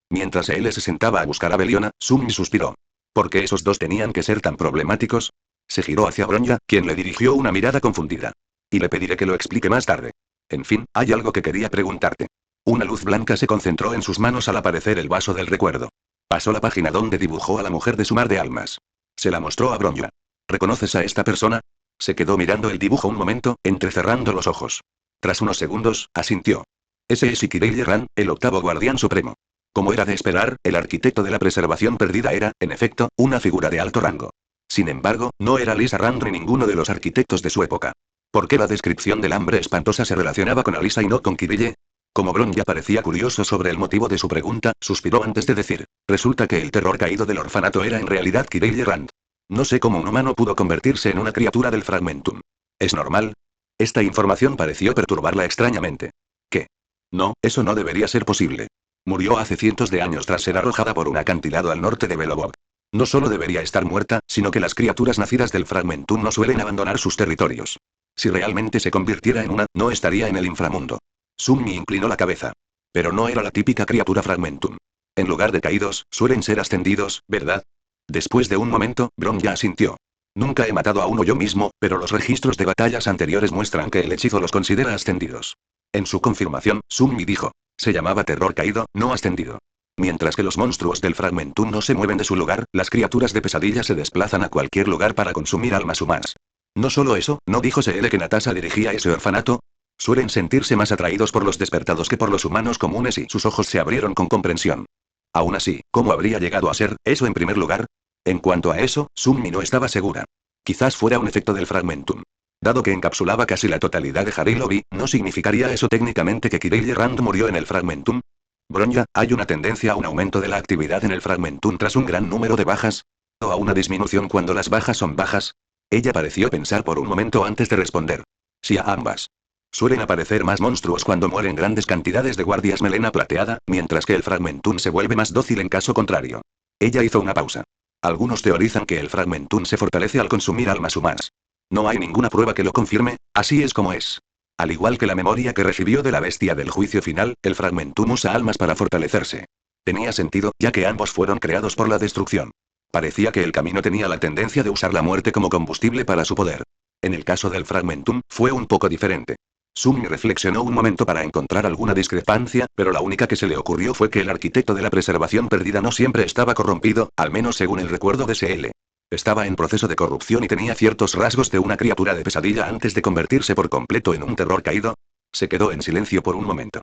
Mientras él se sentaba a buscar a Beliona, Summi suspiró. ¿Por qué esos dos tenían que ser tan problemáticos? Se giró hacia Bronya, quien le dirigió una mirada confundida. Y le pediré que lo explique más tarde. En fin, hay algo que quería preguntarte. Una luz blanca se concentró en sus manos al aparecer el vaso del recuerdo. Pasó la página donde dibujó a la mujer de su mar de almas. Se la mostró a Bronya. ¿Reconoces a esta persona? Se quedó mirando el dibujo un momento, entrecerrando los ojos. Tras unos segundos, asintió. Ese es Ikirei Ran, el octavo guardián supremo. Como era de esperar, el arquitecto de la preservación perdida era, en efecto, una figura de alto rango. Sin embargo, no era Lisa Rand ni ninguno de los arquitectos de su época. ¿Por qué la descripción del hambre espantosa se relacionaba con Alisa y no con Kirille? Como Bron ya parecía curioso sobre el motivo de su pregunta, suspiró antes de decir. Resulta que el terror caído del orfanato era en realidad Kirille Rand. No sé cómo un humano pudo convertirse en una criatura del Fragmentum. ¿Es normal? Esta información pareció perturbarla extrañamente. ¿Qué? No, eso no debería ser posible. Murió hace cientos de años tras ser arrojada por un acantilado al norte de Belobog. No solo debería estar muerta, sino que las criaturas nacidas del Fragmentum no suelen abandonar sus territorios. Si realmente se convirtiera en una, no estaría en el inframundo. Summi inclinó la cabeza. Pero no era la típica criatura Fragmentum. En lugar de caídos, suelen ser ascendidos, ¿verdad? Después de un momento, Bron ya asintió. Nunca he matado a uno yo mismo, pero los registros de batallas anteriores muestran que el hechizo los considera ascendidos. En su confirmación, Summi dijo. Se llamaba terror caído, no ascendido. Mientras que los monstruos del Fragmentum no se mueven de su lugar, las criaturas de pesadilla se desplazan a cualquier lugar para consumir almas humanas. No solo eso, ¿no dijo CL que Natasha dirigía ese orfanato? Suelen sentirse más atraídos por los despertados que por los humanos comunes y sus ojos se abrieron con comprensión. Aún así, ¿cómo habría llegado a ser eso en primer lugar? En cuanto a eso, Summi no estaba segura. Quizás fuera un efecto del Fragmentum. Dado que encapsulaba casi la totalidad de Harilobi, ¿no significaría eso técnicamente que Kirei Rand murió en el Fragmentum? Bronya, ¿hay una tendencia a un aumento de la actividad en el Fragmentum tras un gran número de bajas? ¿O a una disminución cuando las bajas son bajas? Ella pareció pensar por un momento antes de responder. Sí, a ambas. Suelen aparecer más monstruos cuando mueren grandes cantidades de guardias melena plateada, mientras que el Fragmentum se vuelve más dócil en caso contrario. Ella hizo una pausa. Algunos teorizan que el Fragmentum se fortalece al consumir almas humanas. No hay ninguna prueba que lo confirme, así es como es. Al igual que la memoria que recibió de la bestia del juicio final, el Fragmentum usa almas para fortalecerse. Tenía sentido, ya que ambos fueron creados por la destrucción. Parecía que el camino tenía la tendencia de usar la muerte como combustible para su poder. En el caso del Fragmentum, fue un poco diferente. Sumi reflexionó un momento para encontrar alguna discrepancia, pero la única que se le ocurrió fue que el arquitecto de la preservación perdida no siempre estaba corrompido, al menos según el recuerdo de SL. Estaba en proceso de corrupción y tenía ciertos rasgos de una criatura de pesadilla antes de convertirse por completo en un terror caído. Se quedó en silencio por un momento.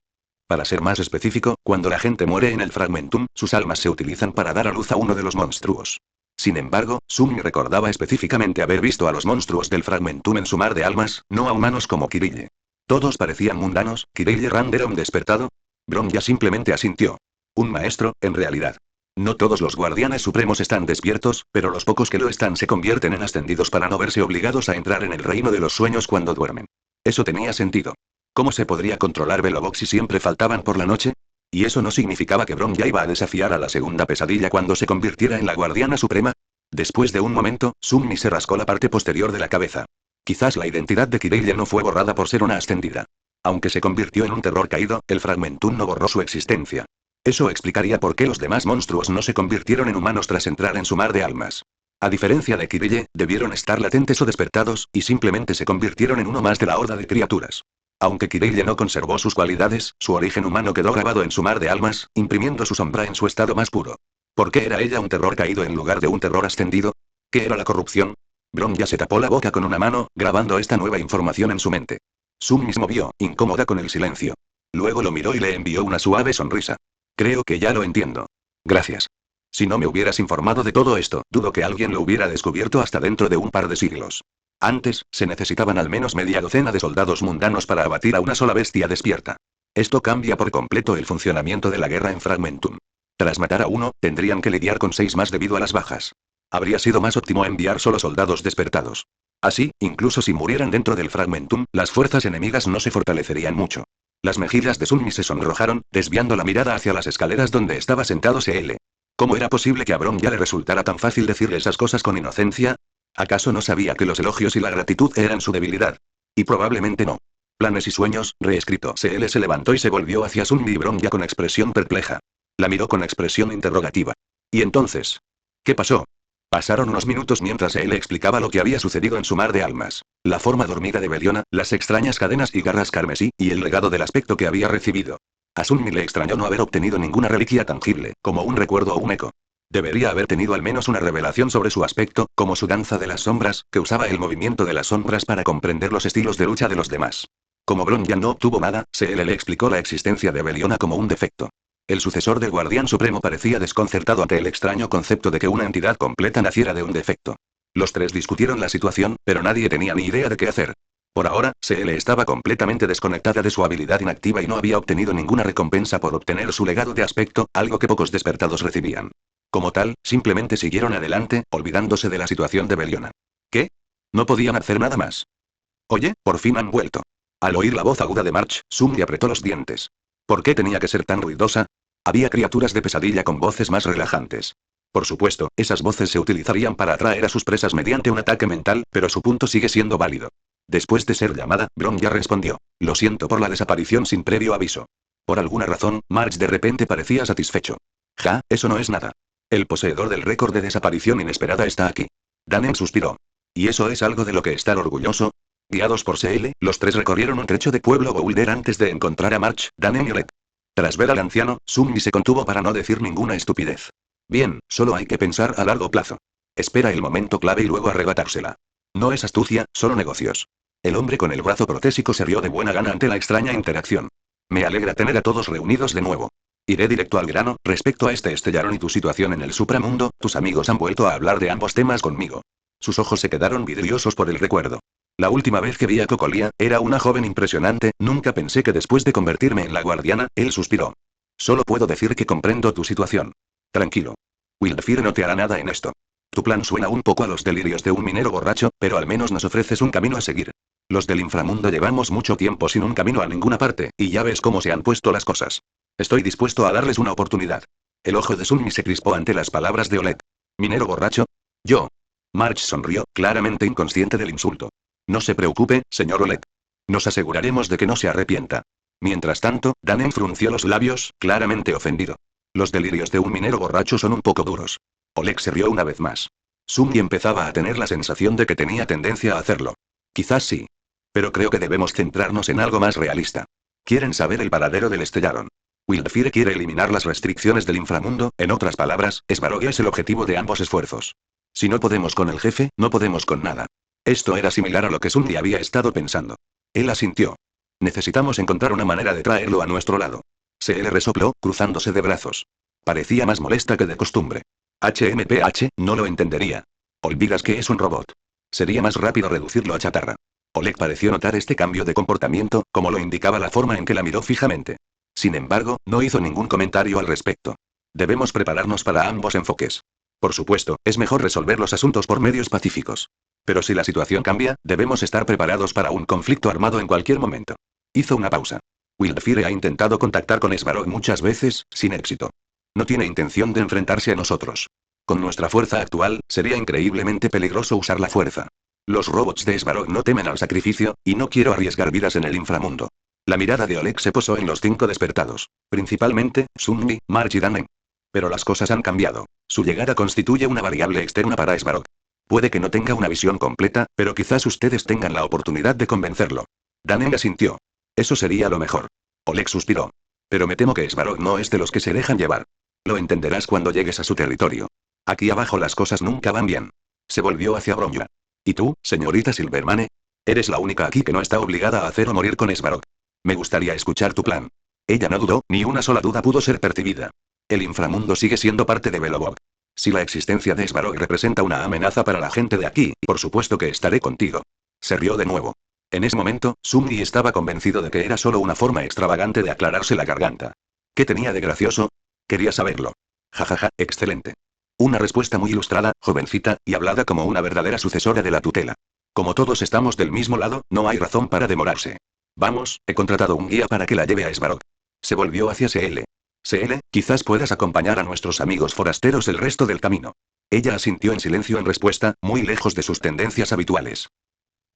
Para ser más específico, cuando la gente muere en el Fragmentum, sus almas se utilizan para dar a luz a uno de los monstruos. Sin embargo, Sumi recordaba específicamente haber visto a los monstruos del Fragmentum en su mar de almas, no a humanos como Kirille. Todos parecían mundanos. ¿Kirille Rand era un despertado? Bronja simplemente asintió. Un maestro, en realidad. No todos los guardianes supremos están despiertos, pero los pocos que lo están se convierten en ascendidos para no verse obligados a entrar en el reino de los sueños cuando duermen. Eso tenía sentido. ¿Cómo se podría controlar Belovox si siempre faltaban por la noche? ¿Y eso no significaba que Bronja iba a desafiar a la segunda pesadilla cuando se convirtiera en la guardiana suprema? Después de un momento, Summi se rascó la parte posterior de la cabeza. Quizás la identidad de Kirille no fue borrada por ser una ascendida. Aunque se convirtió en un terror caído, el Fragmentum no borró su existencia. Eso explicaría por qué los demás monstruos no se convirtieron en humanos tras entrar en su mar de almas. A diferencia de Kirille, debieron estar latentes o despertados, y simplemente se convirtieron en uno más de la horda de criaturas. Aunque Kirille no conservó sus cualidades, su origen humano quedó grabado en su mar de almas, imprimiendo su sombra en su estado más puro. ¿Por qué era ella un terror caído en lugar de un terror ascendido? ¿Qué era la corrupción? Bronja se tapó la boca con una mano, grabando esta nueva información en su mente. Summi se movió, incómoda con el silencio. Luego lo miró y le envió una suave sonrisa. Creo que ya lo entiendo. Gracias. Si no me hubieras informado de todo esto, dudo que alguien lo hubiera descubierto hasta dentro de un par de siglos. Antes, se necesitaban al menos media docena de soldados mundanos para abatir a una sola bestia despierta. Esto cambia por completo el funcionamiento de la guerra en Fragmentum. Tras matar a uno, tendrían que lidiar con 6 más debido a las bajas. Habría sido más óptimo enviar solo soldados despertados. Así, incluso si murieran dentro del Fragmentum, las fuerzas enemigas no se fortalecerían mucho. Las mejillas de Sunmi se sonrojaron, desviando la mirada hacia las escaleras donde estaba sentado CL. ¿Cómo era posible que a Bronja le resultara tan fácil decirle esas cosas con inocencia? ¿Acaso no sabía que los elogios y la gratitud eran su debilidad? Y probablemente no. Planes y sueños, reescrito. CL se levantó y se volvió hacia Sunmi y Bronja con expresión perpleja. La miró con expresión interrogativa. ¿Y entonces? ¿Qué pasó? Pasaron unos minutos mientras él explicaba lo que había sucedido en su mar de almas. La forma dormida de Beliona, las extrañas cadenas y garras carmesí, y el legado del aspecto que había recibido. A Sunmi le extrañó no haber obtenido ninguna reliquia tangible, como un recuerdo o un eco. Debería haber tenido al menos una revelación sobre su aspecto, como su danza de las sombras, que usaba el movimiento de las sombras para comprender los estilos de lucha de los demás. Como Bronja no obtuvo nada, CL le explicó la existencia de Beliona como un defecto. El sucesor del Guardián Supremo parecía desconcertado ante el extraño concepto de que una entidad completa naciera de un defecto. Los tres discutieron la situación, pero nadie tenía ni idea de qué hacer. Por ahora, CL estaba completamente desconectada de su habilidad inactiva y no había obtenido ninguna recompensa por obtener su legado de aspecto, algo que pocos despertados recibían. Como tal, simplemente siguieron adelante, olvidándose de la situación de Beliona. ¿Qué? No podían hacer nada más. Oye, por fin han vuelto. Al oír la voz aguda de March, Sunmi apretó los dientes. ¿Por qué tenía que ser tan ruidosa? Había criaturas de pesadilla con voces más relajantes. Por supuesto, esas voces se utilizarían para atraer a sus presas mediante un ataque mental, pero su punto sigue siendo válido. Después de ser llamada, Bronja respondió. Lo siento por la desaparición sin previo aviso. Por alguna razón, March de repente parecía satisfecho. Ja, eso no es nada. El poseedor del récord de desaparición inesperada está aquí. Danen suspiró. ¿Y eso es algo de lo que estar orgulloso? Guiados por CL, los tres recorrieron un trecho de pueblo Boulder antes de encontrar a March, Danen y Olet. Tras ver al anciano, Sunmi se contuvo para no decir ninguna estupidez. Bien, solo hay que pensar a largo plazo. Espera el momento clave y luego arrebatársela. No es astucia, solo negocios. El hombre con el brazo protésico se rió de buena gana ante la extraña interacción. Me alegra tener a todos reunidos de nuevo. Iré directo al grano, respecto a este estellarón y tu situación en el supramundo, tus amigos han vuelto a hablar de ambos temas conmigo. Sus ojos se quedaron vidriosos por el recuerdo. La última vez que vi a Cocolia, era una joven impresionante, nunca pensé que después de convertirme en la guardiana, él suspiró. Solo puedo decir que comprendo tu situación. Tranquilo. Wildfire no te hará nada en esto. Tu plan suena un poco a los delirios de un minero borracho, pero al menos nos ofreces un camino a seguir. Los del inframundo llevamos mucho tiempo sin un camino a ninguna parte, y ya ves cómo se han puesto las cosas. Estoy dispuesto a darles una oportunidad. El ojo de Sunmi se crispó ante las palabras de Olet. ¿Minero borracho? Yo. March sonrió, claramente inconsciente del insulto. No se preocupe, señor Olet. Nos aseguraremos de que no se arrepienta. Mientras tanto, Danen frunció los labios, claramente ofendido. Los delirios de un minero borracho son un poco duros. Oleg se rió una vez más. Sumi empezaba a tener la sensación de que tenía tendencia a hacerlo. Quizás sí. Pero creo que debemos centrarnos en algo más realista. Quieren saber el paradero del Stellaron. Wildfire quiere eliminar las restricciones del inframundo, en otras palabras, Svarog es el objetivo de ambos esfuerzos. Si no podemos con el jefe, no podemos con nada. Esto era similar a lo que Sumi había estado pensando. Él asintió. Necesitamos encontrar una manera de traerlo a nuestro lado. Se le resopló, cruzándose de brazos. Parecía más molesta que de costumbre. HMPH, no lo entendería. Olvidas que es un robot. Sería más rápido reducirlo a chatarra. Oleg pareció notar este cambio de comportamiento, como lo indicaba la forma en que la miró fijamente. Sin embargo, no hizo ningún comentario al respecto. Debemos prepararnos para ambos enfoques. Por supuesto, es mejor resolver los asuntos por medios pacíficos. Pero si la situación cambia, debemos estar preparados para un conflicto armado en cualquier momento. Hizo una pausa. Wildfire ha intentado contactar con Svarog muchas veces, sin éxito. No tiene intención de enfrentarse a nosotros. Con nuestra fuerza actual, sería increíblemente peligroso usar la fuerza. Los robots de Svarog no temen al sacrificio, y no quiero arriesgar vidas en el inframundo. La mirada de Oleg se posó en los 5 despertados. Principalmente, Sumi, March y Danen. Pero las cosas han cambiado. Su llegada constituye una variable externa para Svarog. Puede que no tenga una visión completa, pero quizás ustedes tengan la oportunidad de convencerlo. Danen asintió. Eso sería lo mejor. Oleg suspiró. Pero me temo que Svarog no es de los que se dejan llevar. Lo entenderás cuando llegues a su territorio. Aquí abajo las cosas nunca van bien. Se volvió hacia Bromja. ¿Y tú, señorita Silvermane? Eres la única aquí que no está obligada a hacer o morir con Svarog. Me gustaría escuchar tu plan. Ella no dudó, ni una sola duda pudo ser percibida. El inframundo sigue siendo parte de Belobog. Si la existencia de Svarog representa una amenaza para la gente de aquí, por supuesto que estaré contigo. Se rió de nuevo. En ese momento, Sumi estaba convencido de que era solo una forma extravagante de aclararse la garganta. ¿Qué tenía de gracioso? Quería saberlo. Jajaja, excelente. Una respuesta muy ilustrada, jovencita, y hablada como una verdadera sucesora de la tutela. Como todos estamos del mismo lado, no hay razón para demorarse. Vamos, he contratado un guía para que la lleve a Svarog. Se volvió hacia CL. CL, quizás puedas acompañar a nuestros amigos forasteros el resto del camino. Ella asintió en silencio en respuesta, muy lejos de sus tendencias habituales.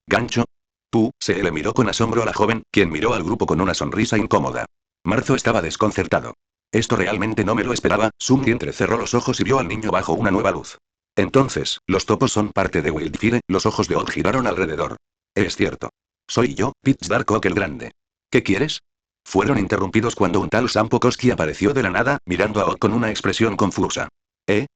¿Gancho? Tú, CL miró con asombro a la joven, quien miró al grupo con una sonrisa incómoda. Marzo estaba desconcertado. Esto realmente no me lo esperaba. Sumi entrecerró los ojos y vio al niño bajo una nueva luz. Entonces, los topos son parte de Wildfire. Los ojos de Odd giraron alrededor. Es cierto. Soy yo, Pitch Dark el Grande. ¿Qué quieres? Fueron interrumpidos cuando un tal Sampo Koski apareció de la nada, mirando a Odd con una expresión confusa.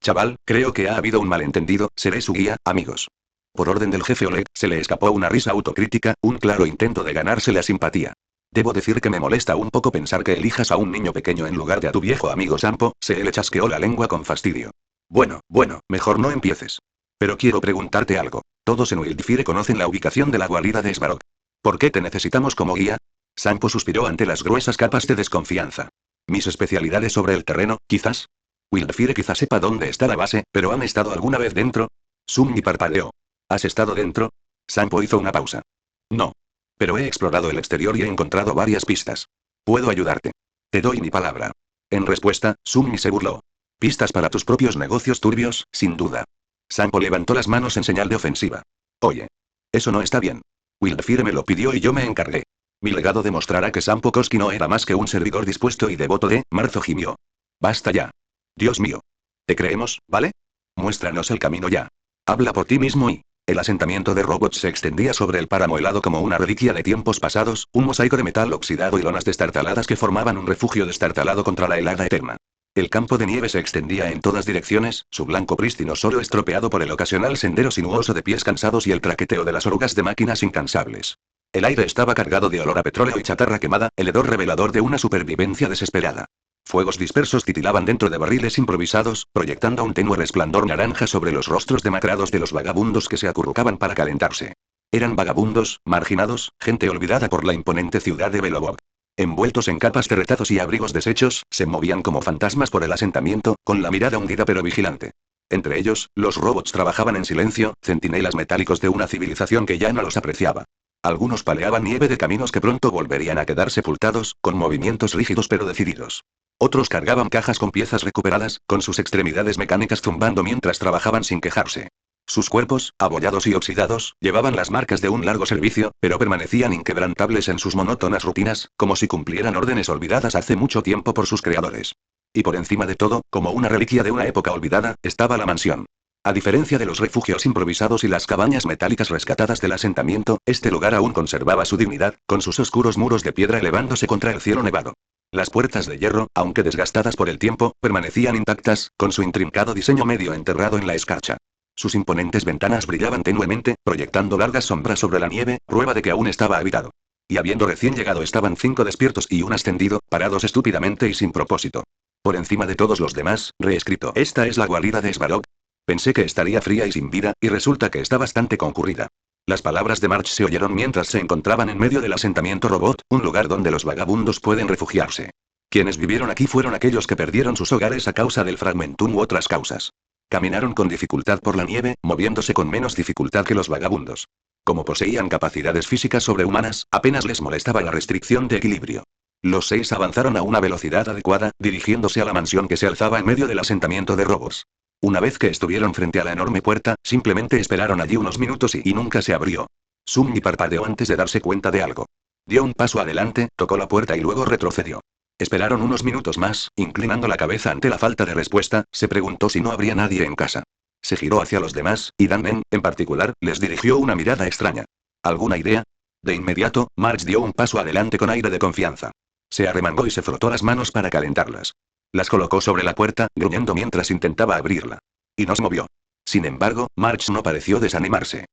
Chaval, creo que ha habido un malentendido, seré su guía, amigos. Por orden del jefe Oleg, se le escapó una risa autocrítica, un claro intento de ganarse la simpatía. Debo decir que me molesta un poco pensar que elijas a un niño pequeño en lugar de a tu viejo amigo Sampo. Se le chasqueó la lengua con fastidio. Bueno, mejor no empieces. Pero quiero preguntarte algo. Todos en Wildfire conocen la ubicación de la guarida de Svarog. ¿Por qué te necesitamos como guía? Sampo suspiró ante las gruesas capas de desconfianza. Mis especialidades sobre el terreno, quizás. Wildfire quizás sepa dónde está la base, pero ¿han estado alguna vez dentro? Sumi parpadeó. ¿Has estado dentro? Sampo hizo una pausa. No. Pero he explorado el exterior y he encontrado varias pistas. Puedo ayudarte. Te doy mi palabra. En respuesta, Sumi se burló. Pistas para tus propios negocios turbios, sin duda. Sampo levantó las manos en señal de ofensiva. Oye. Eso no está bien. Wildfire me lo pidió y yo me encargué. Mi legado demostrará que Sampo Koski no era más que un servidor dispuesto y devoto de, Marzo gimió. Basta ya. Dios mío. Te creemos, ¿vale? Muéstranos el camino ya. Habla por ti mismo y... El asentamiento de robots se extendía sobre el páramo helado como una reliquia de tiempos pasados, un mosaico de metal oxidado y lonas destartaladas que formaban un refugio destartalado contra la helada eterna. El campo de nieve se extendía en todas direcciones, su blanco prístino solo estropeado por el ocasional sendero sinuoso de pies cansados y el traqueteo de las orugas de máquinas incansables. El aire estaba cargado de olor a petróleo y chatarra quemada, el hedor revelador de una supervivencia desesperada. Fuegos dispersos titilaban dentro de barriles improvisados, proyectando un tenue resplandor naranja sobre los rostros demacrados de los vagabundos que se acurrucaban para calentarse. Eran vagabundos, marginados, gente olvidada por la imponente ciudad de Belobog. Envueltos en capas de retazos y abrigos deshechos, se movían como fantasmas por el asentamiento, con la mirada hundida pero vigilante. Entre ellos, los robots trabajaban en silencio, centinelas metálicos de una civilización que ya no los apreciaba. Algunos paleaban nieve de caminos que pronto volverían a quedar sepultados, con movimientos rígidos pero decididos. Otros cargaban cajas con piezas recuperadas, con sus extremidades mecánicas zumbando mientras trabajaban sin quejarse. Sus cuerpos, abollados y oxidados, llevaban las marcas de un largo servicio, pero permanecían inquebrantables en sus monótonas rutinas, como si cumplieran órdenes olvidadas hace mucho tiempo por sus creadores. Y por encima de todo, como una reliquia de una época olvidada, estaba la mansión. A diferencia de los refugios improvisados y las cabañas metálicas rescatadas del asentamiento, este lugar aún conservaba su dignidad, con sus oscuros muros de piedra elevándose contra el cielo nevado. Las puertas de hierro, aunque desgastadas por el tiempo, permanecían intactas, con su intrincado diseño medio enterrado en la escarcha. Sus imponentes ventanas brillaban tenuemente, proyectando largas sombras sobre la nieve, prueba de que aún estaba habitado. Y habiendo recién llegado estaban 5 despiertos y un ascendido, parados estúpidamente y sin propósito. Por encima de todos los demás, reescrito. Esta es la guarida de Svarog. Pensé que estaría fría y sin vida, y resulta que está bastante concurrida. Las palabras de March se oyeron mientras se encontraban en medio del asentamiento robot, un lugar donde los vagabundos pueden refugiarse. Quienes vivieron aquí fueron aquellos que perdieron sus hogares a causa del fragmentum u otras causas. Caminaron con dificultad por la nieve, moviéndose con menos dificultad que los vagabundos. Como poseían capacidades físicas sobrehumanas, apenas les molestaba la restricción de equilibrio. Los 6 avanzaron a una velocidad adecuada, dirigiéndose a la mansión que se alzaba en medio del asentamiento de robots. Una vez que estuvieron frente a la enorme puerta, simplemente esperaron allí unos minutos y nunca se abrió. Summi parpadeó antes de darse cuenta de algo. Dio un paso adelante, tocó la puerta y luego retrocedió. Esperaron unos minutos más, inclinando la cabeza ante la falta de respuesta, se preguntó si no habría nadie en casa. Se giró hacia los demás, y Dan en particular, les dirigió una mirada extraña. ¿Alguna idea? De inmediato, March dio un paso adelante con aire de confianza. Se arremangó y se frotó las manos para calentarlas. Las colocó sobre la puerta, gruñendo mientras intentaba abrirla. Y no se movió. Sin embargo, March no pareció desanimarse.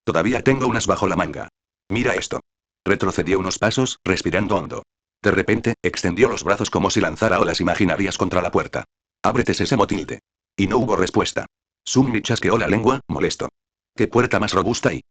Todavía tengo unas bajo la manga. Mira esto. Retrocedió unos pasos, respirando hondo. De repente, extendió los brazos como si lanzara olas imaginarias contra la puerta. Ábrete, Sésamo tilde. Y no hubo respuesta. Summi chasqueó la lengua, molesto. ¿Qué puerta más robusta hay?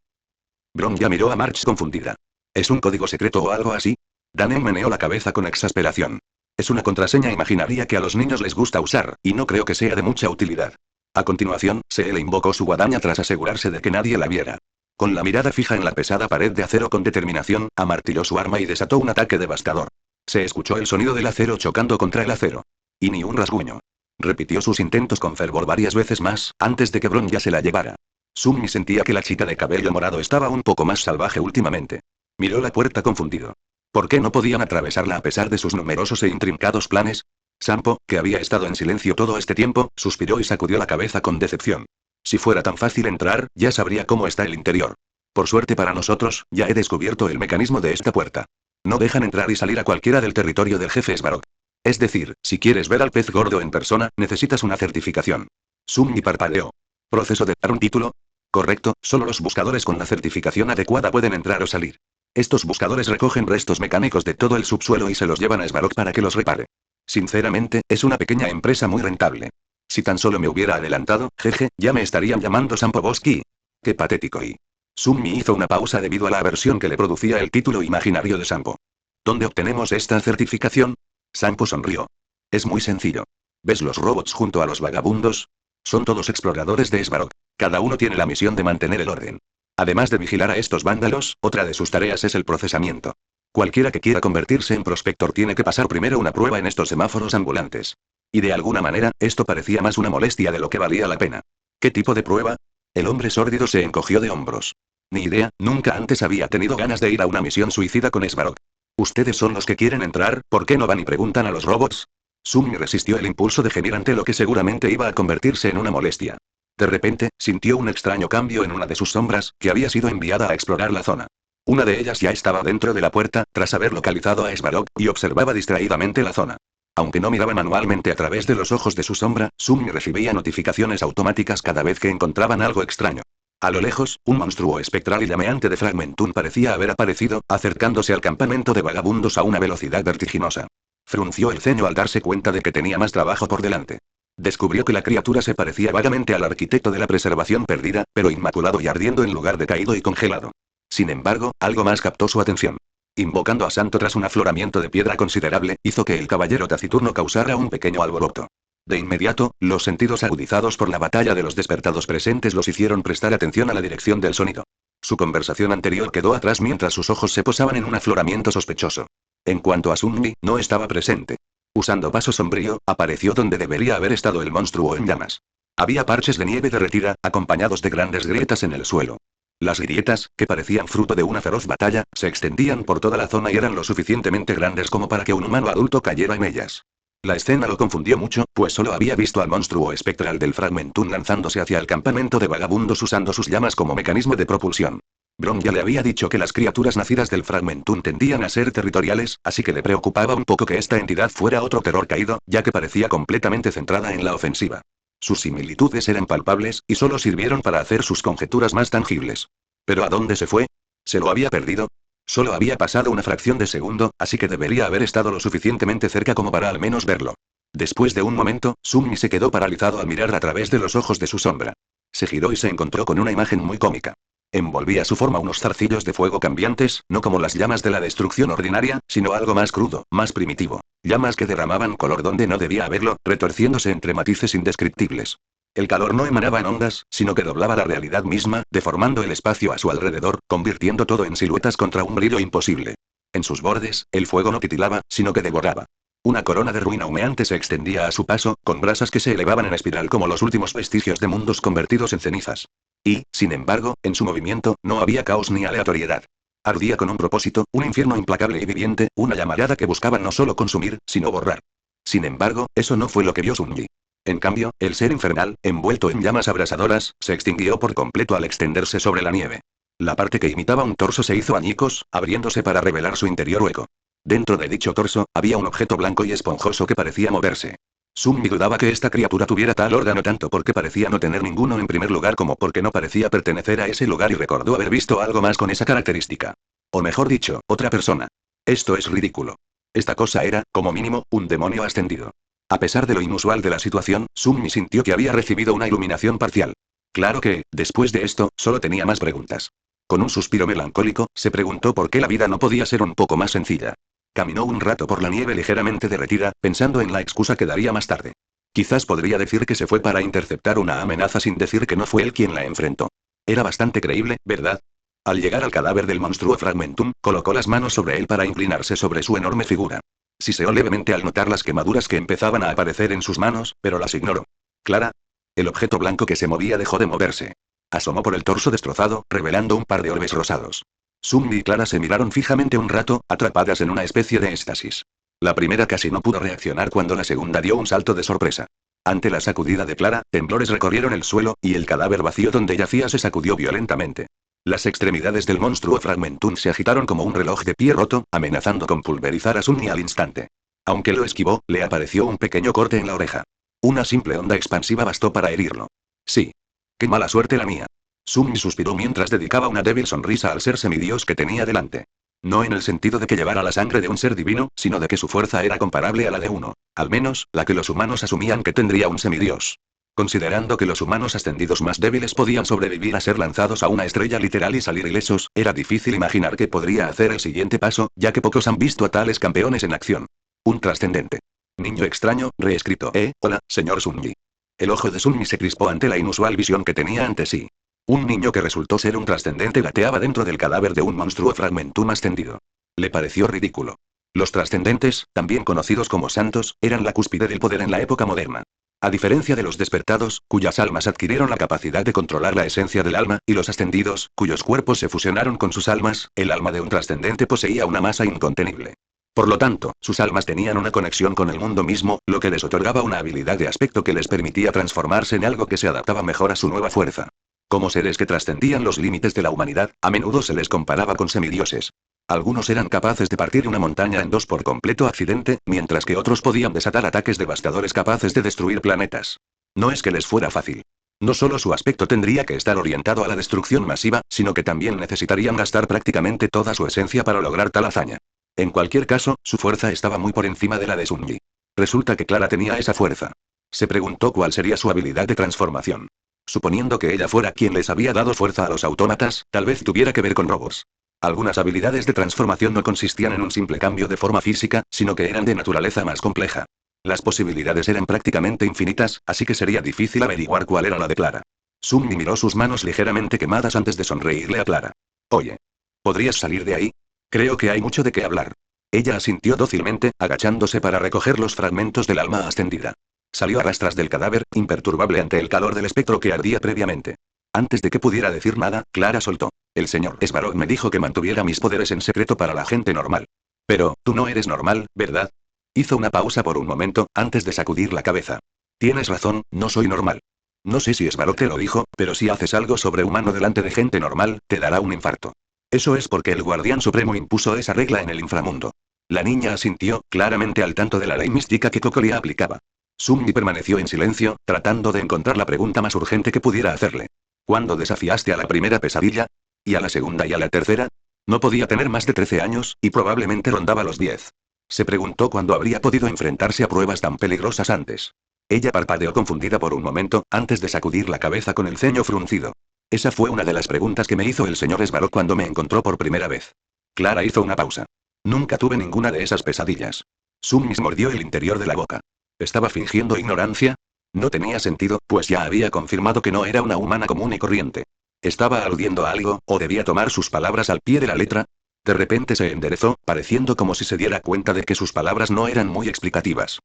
Bronja miró a March confundida. ¿Es un código secreto o algo así? Danen meneó la cabeza con exasperación. Es una contraseña imaginaria que a los niños les gusta usar, y no creo que sea de mucha utilidad. A continuación, le invocó su guadaña tras asegurarse de que nadie la viera. Con la mirada fija en la pesada pared de acero con determinación, amartilló su arma y desató un ataque devastador. Se escuchó el sonido del acero chocando contra el acero. Y ni un rasguño. Repitió sus intentos con fervor varias veces más, antes de que Bronja se la llevara. Summi sentía que la chica de cabello morado estaba un poco más salvaje últimamente. Miró la puerta confundido. ¿Por qué no podían atravesarla a pesar de sus numerosos e intrincados planes? Sampo, que había estado en silencio todo este tiempo, suspiró y sacudió la cabeza con decepción. Si fuera tan fácil entrar, ya sabría cómo está el interior. Por suerte para nosotros, ya he descubierto el mecanismo de esta puerta. No dejan entrar y salir a cualquiera del territorio del jefe Svarog. Es decir, si quieres ver al pez gordo en persona, necesitas una certificación. Summi parpadeó. ¿Proceso de dar un título? Correcto, solo los buscadores con la certificación adecuada pueden entrar o salir. Estos buscadores recogen restos mecánicos de todo el subsuelo y se los llevan a Svarog para que los repare. Sinceramente, es una pequeña empresa muy rentable. Si tan solo me hubiera adelantado, jeje, ya me estarían llamando Sampoboski. Qué patético y... Summi hizo una pausa debido a la aversión que le producía el título imaginario de Sampo. ¿Dónde obtenemos esta certificación? Sampo sonrió. Es muy sencillo. ¿Ves los robots junto a los vagabundos? Son todos exploradores de Svarog. Cada uno tiene la misión de mantener el orden. Además de vigilar a estos vándalos, otra de sus tareas es el procesamiento. Cualquiera que quiera convertirse en prospector tiene que pasar primero una prueba en estos semáforos ambulantes. Y de alguna manera, esto parecía más una molestia de lo que valía la pena. ¿Qué tipo de prueba? El hombre sórdido se encogió de hombros. Ni idea, nunca antes había tenido ganas de ir a una misión suicida con Svarog. ¿Ustedes son los que quieren entrar? ¿Por qué no van y preguntan a los robots? Summi resistió el impulso de gemir ante lo que seguramente iba a convertirse en una molestia. De repente, sintió un extraño cambio en una de sus sombras, que había sido enviada a explorar la zona. Una de ellas ya estaba dentro de la puerta, tras haber localizado a Svarog, y observaba distraídamente la zona. Aunque no miraba manualmente a través de los ojos de su sombra, Summi recibía notificaciones automáticas cada vez que encontraban algo extraño. A lo lejos, un monstruo espectral y llameante de Fragmentum parecía haber aparecido, acercándose al campamento de vagabundos a una velocidad vertiginosa. Frunció el ceño al darse cuenta de que tenía más trabajo por delante. Descubrió que la criatura se parecía vagamente al arquitecto de la preservación perdida, pero inmaculado y ardiendo en lugar de caído y congelado. Sin embargo, algo más captó su atención. Invocando a Santo tras un afloramiento de piedra considerable, hizo que el caballero taciturno causara un pequeño alboroto. De inmediato, los sentidos agudizados por la batalla de los despertados presentes los hicieron prestar atención a la dirección del sonido. Su conversación anterior quedó atrás mientras sus ojos se posaban en un afloramiento sospechoso. En cuanto a Summi, no estaba presente. Usando paso sombrío, apareció donde debería haber estado el monstruo en llamas. Había parches de nieve derretida, acompañados de grandes grietas en el suelo. Las grietas, que parecían fruto de una feroz batalla, se extendían por toda la zona y eran lo suficientemente grandes como para que un humano adulto cayera en ellas. La escena lo confundió mucho, pues solo había visto al monstruo espectral del Fragmentum lanzándose hacia el campamento de vagabundos usando sus llamas como mecanismo de propulsión. Brom ya le había dicho que las criaturas nacidas del Fragmentum tendían a ser territoriales, así que le preocupaba un poco que esta entidad fuera otro terror caído, ya que parecía completamente centrada en la ofensiva. Sus similitudes eran palpables, y solo sirvieron para hacer sus conjeturas más tangibles. ¿Pero a dónde se fue? ¿Se lo había perdido? Solo había pasado una fracción de segundo, así que debería haber estado lo suficientemente cerca como para al menos verlo. Después de un momento, Sunmi se quedó paralizado al mirar a través de los ojos de su sombra. Se giró y se encontró con una imagen muy cómica. Envolvía su forma unos zarcillos de fuego cambiantes, no como las llamas de la destrucción ordinaria, sino algo más crudo, más primitivo. Llamas que derramaban color donde no debía haberlo, retorciéndose entre matices indescriptibles. El calor no emanaba en ondas, sino que doblaba la realidad misma, deformando el espacio a su alrededor, convirtiendo todo en siluetas contra un brillo imposible. En sus bordes, el fuego no titilaba, sino que devoraba. Una corona de ruina humeante se extendía a su paso, con brasas que se elevaban en espiral como los últimos vestigios de mundos convertidos en cenizas. Y, sin embargo, en su movimiento, no había caos ni aleatoriedad. Ardía con un propósito, un infierno implacable y viviente, una llamarada que buscaba no solo consumir, sino borrar. Sin embargo, eso no fue lo que vio Sunji. En cambio, el ser infernal, envuelto en llamas abrasadoras, se extinguió por completo al extenderse sobre la nieve. La parte que imitaba un torso se hizo añicos, abriéndose para revelar su interior hueco. Dentro de dicho torso, había un objeto blanco y esponjoso que parecía moverse. Sunmi dudaba que esta criatura tuviera tal órgano tanto porque parecía no tener ninguno en primer lugar como porque no parecía pertenecer a ese lugar y recordó haber visto algo más con esa característica. O mejor dicho, otra persona. Esto es ridículo. Esta cosa era, como mínimo, un demonio ascendido. A pesar de lo inusual de la situación, Sunmi sintió que había recibido una iluminación parcial. Claro que, después de esto, solo tenía más preguntas. Con un suspiro melancólico, se preguntó por qué la vida no podía ser un poco más sencilla. Caminó un rato por la nieve ligeramente derretida, pensando en la excusa que daría más tarde. Quizás podría decir que se fue para interceptar una amenaza sin decir que no fue él quien la enfrentó. Era bastante creíble, ¿verdad? Al llegar al cadáver del monstruo Fragmentum, colocó las manos sobre él para inclinarse sobre su enorme figura. Siseó levemente al notar las quemaduras que empezaban a aparecer en sus manos, pero las ignoró. ¿Clara? El objeto blanco que se movía dejó de moverse. Asomó por el torso destrozado, revelando un par de orbes rosados. Sunmi y Clara se miraron fijamente un rato, atrapadas en una especie de éxtasis. La primera casi no pudo reaccionar cuando la segunda dio un salto de sorpresa. Ante la sacudida de Clara, temblores recorrieron el suelo, y el cadáver vacío donde yacía se sacudió violentamente. Las extremidades del monstruo Fragmentum se agitaron como un reloj de pie roto, amenazando con pulverizar a Sunmi al instante. Aunque lo esquivó, le apareció un pequeño corte en la oreja. Una simple onda expansiva bastó para herirlo. Sí. Qué mala suerte la mía. Sunmi suspiró mientras dedicaba una débil sonrisa al ser semidios que tenía delante. No en el sentido de que llevara la sangre de un ser divino, sino de que su fuerza era comparable a la de uno. Al menos, la que los humanos asumían que tendría un semidios. Considerando que los humanos ascendidos más débiles podían sobrevivir a ser lanzados a una estrella literal y salir ilesos, era difícil imaginar que podría hacer el siguiente paso, ya que pocos han visto a tales campeones en acción. Un trascendente. Niño extraño, reescrito. Hola, señor Sunmi. El ojo de Sunmi se crispó ante la inusual visión que tenía ante sí. Un niño que resultó ser un trascendente gateaba dentro del cadáver de un monstruo Fragmentum ascendido. Le pareció ridículo. Los trascendentes, también conocidos como santos, eran la cúspide del poder en la época moderna. A diferencia de los despertados, cuyas almas adquirieron la capacidad de controlar la esencia del alma, y los ascendidos, cuyos cuerpos se fusionaron con sus almas, el alma de un trascendente poseía una masa incontenible. Por lo tanto, sus almas tenían una conexión con el mundo mismo, lo que les otorgaba una habilidad de aspecto que les permitía transformarse en algo que se adaptaba mejor a su nueva fuerza. Como seres que trascendían los límites de la humanidad, a menudo se les comparaba con semidioses. Algunos eran capaces de partir una montaña en dos por completo accidente, mientras que otros podían desatar ataques devastadores capaces de destruir planetas. No es que les fuera fácil. No solo su aspecto tendría que estar orientado a la destrucción masiva, sino que también necesitarían gastar prácticamente toda su esencia para lograr tal hazaña. En cualquier caso, su fuerza estaba muy por encima de la de Sunmi. Resulta que Clara tenía esa fuerza. Se preguntó cuál sería su habilidad de transformación. Suponiendo que ella fuera quien les había dado fuerza a los autómatas, tal vez tuviera que ver con robots. Algunas habilidades de transformación no consistían en un simple cambio de forma física, sino que eran de naturaleza más compleja. Las posibilidades eran prácticamente infinitas, así que sería difícil averiguar cuál era la de Clara. Sunmi miró sus manos ligeramente quemadas antes de sonreírle a Clara. Oye. ¿Podrías salir de ahí? Creo que hay mucho de qué hablar. Ella asintió dócilmente, agachándose para recoger los fragmentos del alma ascendida. Salió a rastras del cadáver, imperturbable ante el calor del espectro que ardía previamente. Antes de que pudiera decir nada, Clara soltó. El señor Svarog me dijo que mantuviera mis poderes en secreto para la gente normal. Pero, tú no eres normal, ¿verdad? Hizo una pausa por un momento, antes de sacudir la cabeza. Tienes razón, no soy normal. No sé si Svarog te lo dijo, pero si haces algo sobrehumano delante de gente normal, te dará un infarto. Eso es porque el Guardián Supremo impuso esa regla en el inframundo. La niña asintió, claramente al tanto de la ley mística que Cocolia aplicaba. Summi permaneció en silencio, tratando de encontrar la pregunta más urgente que pudiera hacerle. ¿Cuándo desafiaste a la primera pesadilla? ¿Y a la segunda y a la tercera? No podía tener más de 13 años, y probablemente rondaba los 10. Se preguntó cuándo habría podido enfrentarse a pruebas tan peligrosas antes. Ella parpadeó confundida por un momento, antes de sacudir la cabeza con el ceño fruncido. Esa fue una de las preguntas que me hizo el señor Svarog cuando me encontró por primera vez. Clara hizo una pausa. Nunca tuve ninguna de esas pesadillas. Summis mordió el interior de la boca. ¿Estaba fingiendo ignorancia? No tenía sentido, pues ya había confirmado que no era una humana común y corriente. ¿Estaba aludiendo a algo, o debía tomar sus palabras al pie de la letra? De repente se enderezó, pareciendo como si se diera cuenta de que sus palabras no eran muy explicativas.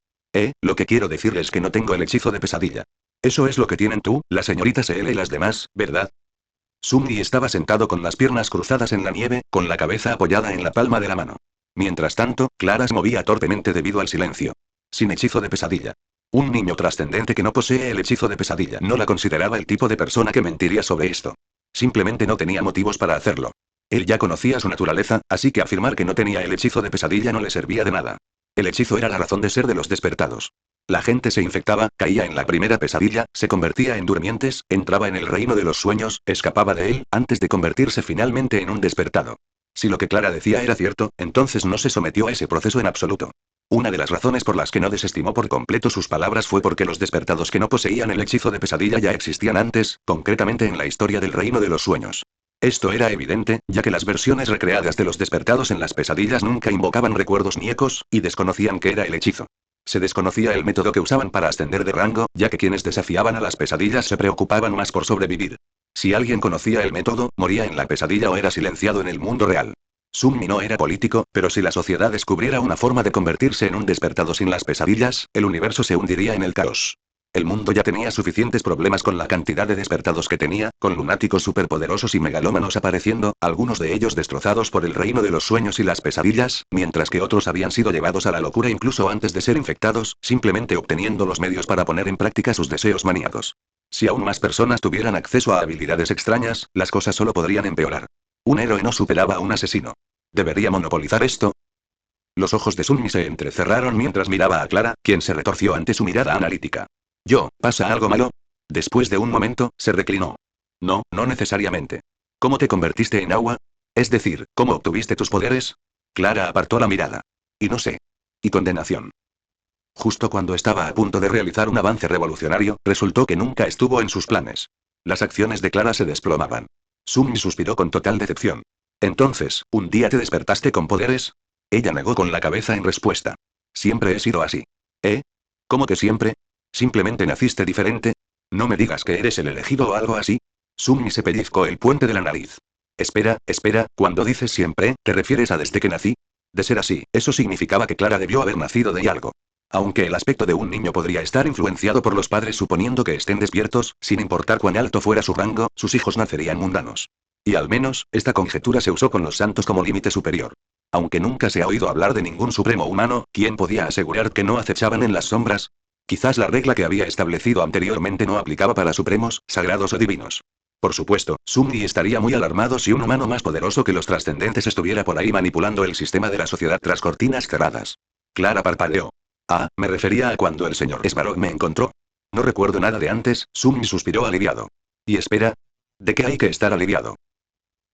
Lo que quiero decirle es que no tengo el hechizo de pesadilla. Eso es lo que tienen tú, la señorita Seel y las demás, ¿verdad? Summi estaba sentado con las piernas cruzadas en la nieve, con la cabeza apoyada en la palma de la mano. Mientras tanto, Clara se movía torpemente debido al silencio. Sin hechizo de pesadilla. Un niño trascendente que no posee el hechizo de pesadilla no la consideraba el tipo de persona que mentiría sobre esto. Simplemente no tenía motivos para hacerlo. Él ya conocía su naturaleza, así que afirmar que no tenía el hechizo de pesadilla no le servía de nada. El hechizo era la razón de ser de los despertados. La gente se infectaba, caía en la primera pesadilla, se convertía en durmientes, entraba en el reino de los sueños, escapaba de él, antes de convertirse finalmente en un despertado. Si lo que Clara decía era cierto, entonces no se sometió a ese proceso en absoluto. Una de las razones por las que no desestimó por completo sus palabras fue porque los despertados que no poseían el hechizo de pesadilla ya existían antes, concretamente en la historia del reino de los sueños. Esto era evidente, ya que las versiones recreadas de los despertados en las pesadillas nunca invocaban recuerdos ni ecos, y desconocían qué era el hechizo. Se desconocía el método que usaban para ascender de rango, ya que quienes desafiaban a las pesadillas se preocupaban más por sobrevivir. Si alguien conocía el método, moría en la pesadilla o era silenciado en el mundo real. Summi no era político, pero si la sociedad descubriera una forma de convertirse en un despertado sin las pesadillas, el universo se hundiría en el caos. El mundo ya tenía suficientes problemas con la cantidad de despertados que tenía, con lunáticos superpoderosos y megalómanos apareciendo, algunos de ellos destrozados por el reino de los sueños y las pesadillas, mientras que otros habían sido llevados a la locura incluso antes de ser infectados, simplemente obteniendo los medios para poner en práctica sus deseos maníacos. Si aún más personas tuvieran acceso a habilidades extrañas, las cosas solo podrían empeorar. Un héroe no superaba a un asesino. ¿Debería monopolizar esto? Los ojos de Summi se entrecerraron mientras miraba a Clara, quien se retorció ante su mirada analítica. ¿Pasa algo malo? Después de un momento, se reclinó. No, no necesariamente. ¿Cómo te convertiste en agua? Es decir, ¿cómo obtuviste tus poderes? Clara apartó la mirada. Y no sé. Y condenación. Justo cuando estaba a punto de realizar un avance revolucionario, resultó que nunca estuvo en sus planes. Las acciones de Clara se desplomaban. Summi suspiró con total decepción. Entonces, ¿un día te despertaste con poderes? Ella negó con la cabeza en respuesta. Siempre he sido así. ¿Cómo que siempre? ¿Simplemente naciste diferente? No me digas que eres el elegido o algo así. Summi se pellizcó el puente de la nariz. Espera, cuando dices siempre, ¿te refieres a desde que nací? De ser así, eso significaba que Clara debió haber nacido de algo. Aunque el aspecto de un niño podría estar influenciado por los padres suponiendo que estén despiertos, sin importar cuán alto fuera su rango, sus hijos nacerían mundanos. Y al menos, esta conjetura se usó con los santos como límite superior. Aunque nunca se ha oído hablar de ningún supremo humano, ¿quién podía asegurar que no acechaban en las sombras? Quizás la regla que había establecido anteriormente no aplicaba para supremos, sagrados o divinos. Por supuesto, Summi estaría muy alarmado si un humano más poderoso que los trascendentes estuviera por ahí manipulando el sistema de la sociedad tras cortinas cerradas. Clara parpadeó. Me refería a cuando el señor Svarog me encontró. No recuerdo nada de antes, Summi suspiró aliviado. Y espera. ¿De qué hay que estar aliviado?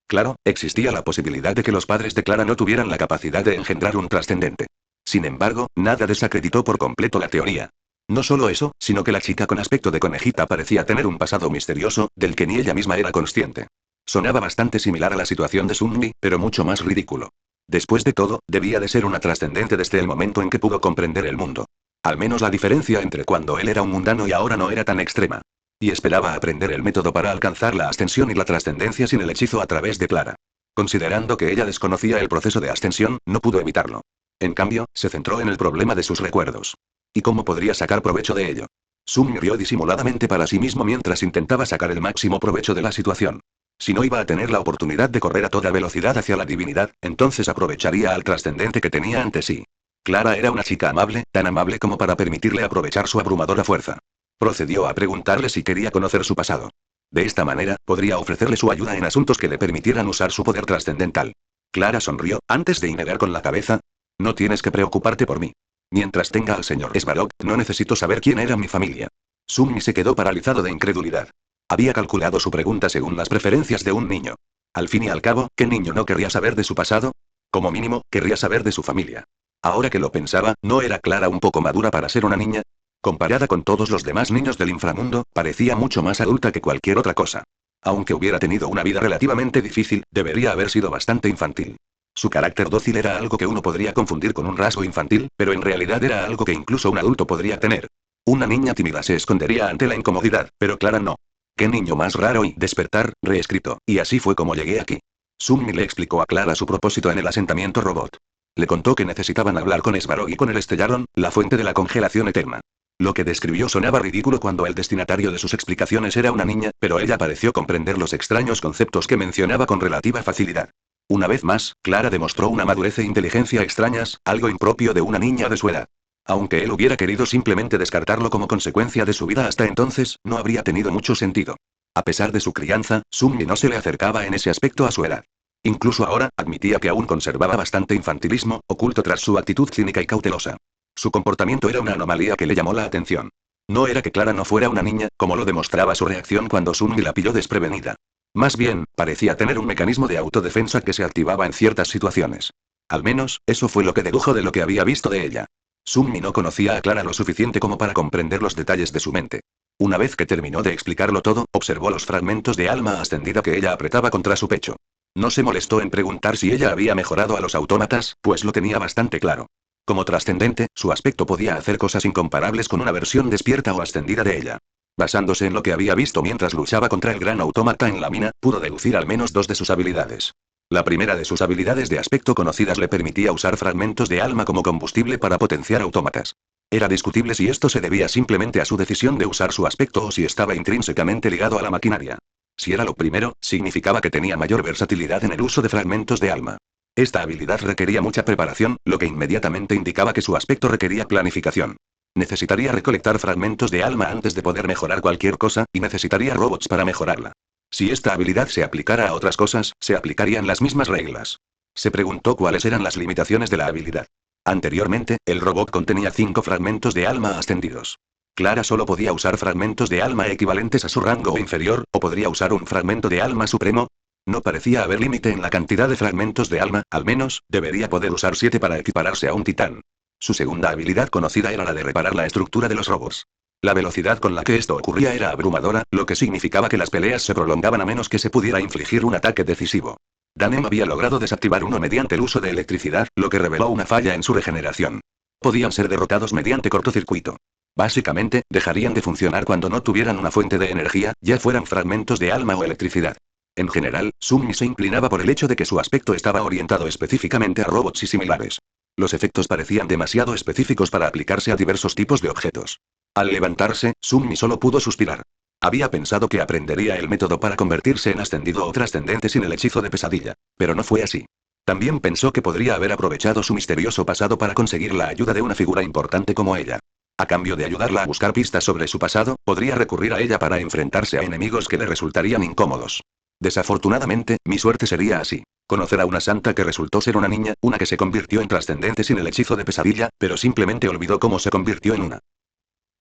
Claro, existía la posibilidad de que los padres de Clara no tuvieran la capacidad de engendrar un trascendente. Sin embargo, nada desacreditó por completo la teoría. No solo eso, sino que la chica con aspecto de conejita parecía tener un pasado misterioso, del que ni ella misma era consciente. Sonaba bastante similar a la situación de Summi, pero mucho más ridículo. Después de todo, debía de ser una trascendente desde el momento en que pudo comprender el mundo. Al menos la diferencia entre cuando él era un mundano y ahora no era tan extrema. Y esperaba aprender el método para alcanzar la ascensión y la trascendencia sin el hechizo a través de Clara. Considerando que ella desconocía el proceso de ascensión, no pudo evitarlo. En cambio, se centró en el problema de sus recuerdos. ¿Y cómo podría sacar provecho de ello? Sumi rió disimuladamente para sí mismo mientras intentaba sacar el máximo provecho de la situación. Si no iba a tener la oportunidad de correr a toda velocidad hacia la divinidad, entonces aprovecharía al trascendente que tenía ante sí. Clara era una chica amable, tan amable como para permitirle aprovechar su abrumadora fuerza. Procedió a preguntarle si quería conocer su pasado. De esta manera, podría ofrecerle su ayuda en asuntos que le permitieran usar su poder trascendental. Clara sonrió, antes de negar con la cabeza. No tienes que preocuparte por mí. Mientras tenga al señor Svarog, no necesito saber quién era mi familia. Sumi se quedó paralizado de incredulidad. Había calculado su pregunta según las preferencias de un niño. Al fin y al cabo, ¿qué niño no querría saber de su pasado? Como mínimo, querría saber de su familia. Ahora que lo pensaba, ¿no era Clara un poco madura para ser una niña? Comparada con todos los demás niños del inframundo, parecía mucho más adulta que cualquier otra cosa. Aunque hubiera tenido una vida relativamente difícil, debería haber sido bastante infantil. Su carácter dócil era algo que uno podría confundir con un rasgo infantil, pero en realidad era algo que incluso un adulto podría tener. Una niña tímida se escondería ante la incomodidad, pero Clara no. ¡Qué niño más raro! Y despertar, reescrito, y así fue como llegué aquí. Sumi le explicó a Clara su propósito en el asentamiento robot. Le contó que necesitaban hablar con Svarog y con el Estellaron, la fuente de la congelación eterna. Lo que describió sonaba ridículo cuando el destinatario de sus explicaciones era una niña, pero ella pareció comprender los extraños conceptos que mencionaba con relativa facilidad. Una vez más, Clara demostró una madurez e inteligencia extrañas, algo impropio de una niña de su edad. Aunque él hubiera querido simplemente descartarlo como consecuencia de su vida hasta entonces, no habría tenido mucho sentido. A pesar de su crianza, Sumi no se le acercaba en ese aspecto a su edad. Incluso ahora, admitía que aún conservaba bastante infantilismo, oculto tras su actitud cínica y cautelosa. Su comportamiento era una anomalía que le llamó la atención. No era que Clara no fuera una niña, como lo demostraba su reacción cuando Sumi la pilló desprevenida. Más bien, parecía tener un mecanismo de autodefensa que se activaba en ciertas situaciones. Al menos, eso fue lo que dedujo de lo que había visto de ella. Sumi no conocía a Clara lo suficiente como para comprender los detalles de su mente. Una vez que terminó de explicarlo todo, observó los fragmentos de alma ascendida que ella apretaba contra su pecho. No se molestó en preguntar si ella había mejorado a los autómatas, pues lo tenía bastante claro. Como trascendente, su aspecto podía hacer cosas incomparables con una versión despierta o ascendida de ella. Basándose en lo que había visto mientras luchaba contra el gran autómata en la mina, pudo deducir al menos dos de sus habilidades. La primera de sus habilidades de aspecto conocidas le permitía usar fragmentos de alma como combustible para potenciar autómatas. Era discutible si esto se debía simplemente a su decisión de usar su aspecto o si estaba intrínsecamente ligado a la maquinaria. Si era lo primero, significaba que tenía mayor versatilidad en el uso de fragmentos de alma. Esta habilidad requería mucha preparación, lo que inmediatamente indicaba que su aspecto requería planificación. Necesitaría recolectar fragmentos de alma antes de poder mejorar cualquier cosa, y necesitaría robots para mejorarla. Si esta habilidad se aplicara a otras cosas, se aplicarían las mismas reglas. Se preguntó cuáles eran las limitaciones de la habilidad. Anteriormente, el robot contenía 5 fragmentos de alma ascendidos. Clara solo podía usar fragmentos de alma equivalentes a su rango o inferior, o podría usar un fragmento de alma supremo. No parecía haber límite en la cantidad de fragmentos de alma, al menos, debería poder usar 7 para equipararse a un titán. Su segunda habilidad conocida era la de reparar la estructura de los robots. La velocidad con la que esto ocurría era abrumadora, lo que significaba que las peleas se prolongaban a menos que se pudiera infligir un ataque decisivo. Danem había logrado desactivar uno mediante el uso de electricidad, lo que reveló una falla en su regeneración. Podían ser derrotados mediante cortocircuito. Básicamente, dejarían de funcionar cuando no tuvieran una fuente de energía, ya fueran fragmentos de alma o electricidad. En general, Sumi se inclinaba por el hecho de que su aspecto estaba orientado específicamente a robots y similares. Los efectos parecían demasiado específicos para aplicarse a diversos tipos de objetos. Al levantarse, Sumi solo pudo suspirar. Había pensado que aprendería el método para convertirse en ascendido o trascendente sin el hechizo de pesadilla, pero no fue así. También pensó que podría haber aprovechado su misterioso pasado para conseguir la ayuda de una figura importante como ella. A cambio de ayudarla a buscar pistas sobre su pasado, podría recurrir a ella para enfrentarse a enemigos que le resultarían incómodos. Desafortunadamente, mi suerte sería así. Conocer a una santa que resultó ser una niña, una que se convirtió en trascendente sin el hechizo de pesadilla, pero simplemente olvidó cómo se convirtió en una.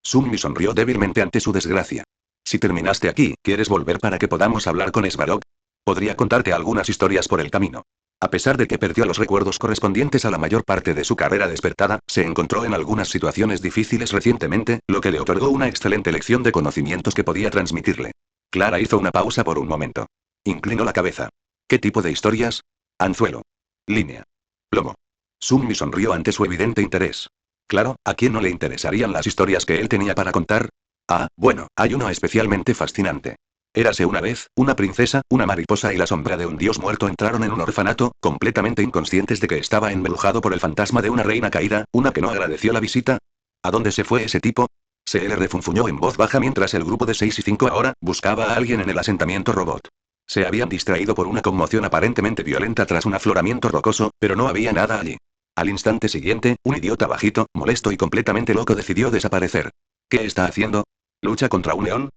Sumi sonrió débilmente ante su desgracia. Si terminaste aquí, ¿quieres volver para que podamos hablar con Svarog? Podría contarte algunas historias por el camino. A pesar de que perdió los recuerdos correspondientes a la mayor parte de su carrera despertada, se encontró en algunas situaciones difíciles recientemente, lo que le otorgó una excelente lección de conocimientos que podía transmitirle. Clara hizo una pausa por un momento. Inclinó la cabeza. ¿Qué tipo de historias? Anzuelo. Línea. Plomo. Sumi sonrió ante su evidente interés. Claro, ¿a quién no le interesarían las historias que él tenía para contar? Ah, bueno, hay uno especialmente fascinante. Érase una vez, una princesa, una mariposa y la sombra de un dios muerto entraron en un orfanato, completamente inconscientes de que estaba embrujado por el fantasma de una reina caída, una que no agradeció la visita. ¿A dónde se fue ese tipo? Se le refunfuñó en voz baja mientras el grupo de 6 y 5 ahora buscaba a alguien en el asentamiento robot. Se habían distraído por una conmoción aparentemente violenta tras un afloramiento rocoso, pero no había nada allí. Al instante siguiente, un idiota bajito, molesto y completamente loco decidió desaparecer. ¿Qué está haciendo? ¿Lucha contra un león?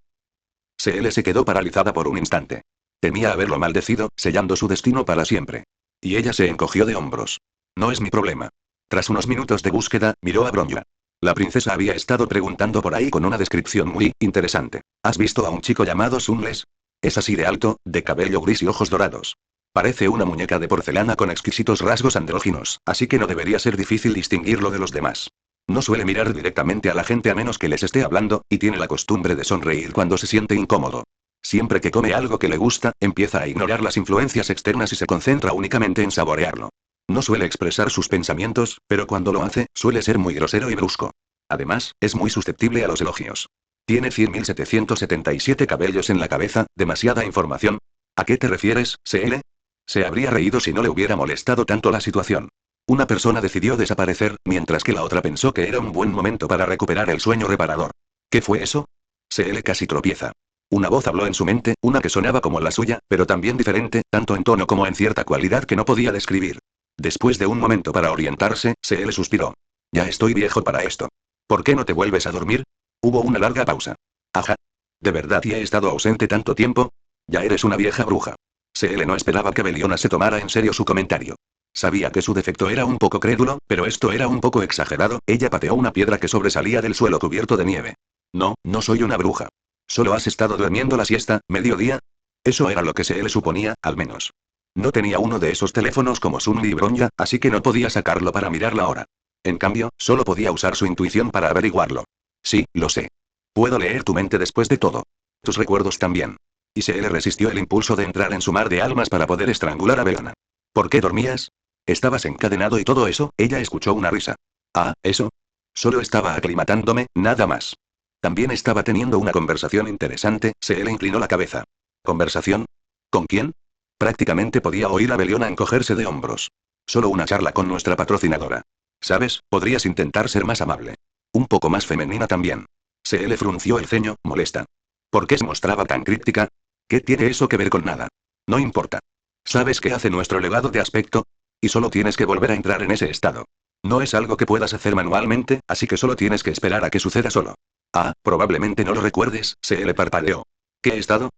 Se quedó paralizada por un instante. Temía haberlo maldecido, sellando su destino para siempre. Y ella se encogió de hombros. No es mi problema. Tras unos minutos de búsqueda, miró a Bronja. La princesa había estado preguntando por ahí con una descripción muy interesante. ¿Has visto a un chico llamado Sunles? Es así de alto, de cabello gris y ojos dorados. Parece una muñeca de porcelana con exquisitos rasgos andróginos, así que no debería ser difícil distinguirlo de los demás. No suele mirar directamente a la gente a menos que les esté hablando, y tiene la costumbre de sonreír cuando se siente incómodo. Siempre que come algo que le gusta, empieza a ignorar las influencias externas y se concentra únicamente en saborearlo. No suele expresar sus pensamientos, pero cuando lo hace, suele ser muy grosero y brusco. Además, es muy susceptible a los elogios. Tiene 100.777 cabellos en la cabeza, demasiada información. ¿A qué te refieres, CL? Se habría reído si no le hubiera molestado tanto la situación. Una persona decidió desaparecer, mientras que la otra pensó que era un buen momento para recuperar el sueño reparador. ¿Qué fue eso? CL casi tropieza. Una voz habló en su mente, una que sonaba como la suya, pero también diferente, tanto en tono como en cierta cualidad que no podía describir. Después de un momento para orientarse, CL suspiró. Ya estoy viejo para esto. ¿Por qué no te vuelves a dormir? Hubo una larga pausa. Ajá. ¿De verdad y he estado ausente tanto tiempo? Ya eres una vieja bruja. CL no esperaba que Beliona se tomara en serio su comentario. Sabía que su defecto era un poco crédulo, pero esto era un poco exagerado. Ella pateó una piedra que sobresalía del suelo cubierto de nieve. No, no soy una bruja. ¿Solo has estado durmiendo la siesta, mediodía? Eso era lo que CL suponía, al menos. No tenía uno de esos teléfonos como Sunny y Bronja, así que no podía sacarlo para mirar la hora. En cambio, solo podía usar su intuición para averiguarlo. Sí, lo sé. Puedo leer tu mente después de todo. Tus recuerdos también. Y CL resistió el impulso de entrar en su mar de almas para poder estrangular a Beliona. ¿Por qué dormías? ¿Estabas encadenado y todo eso? Ella escuchó una risa. Ah, ¿eso? Solo estaba aclimatándome, nada más. También estaba teniendo una conversación interesante, CL inclinó la cabeza. ¿Conversación? ¿Con quién? Prácticamente podía oír a Beliona encogerse de hombros. Solo una charla con nuestra patrocinadora. ¿Sabes? Podrías intentar ser más amable. Un poco más femenina también. CL frunció el ceño, molesta. ¿Por qué se mostraba tan críptica? ¿Qué tiene eso que ver con nada? No importa. ¿Sabes qué hace nuestro legado de aspecto? Y solo tienes que volver a entrar en ese estado. No es algo que puedas hacer manualmente, así que solo tienes que esperar a que suceda solo. Ah, probablemente no lo recuerdes, CL parpadeó. ¿Qué estado?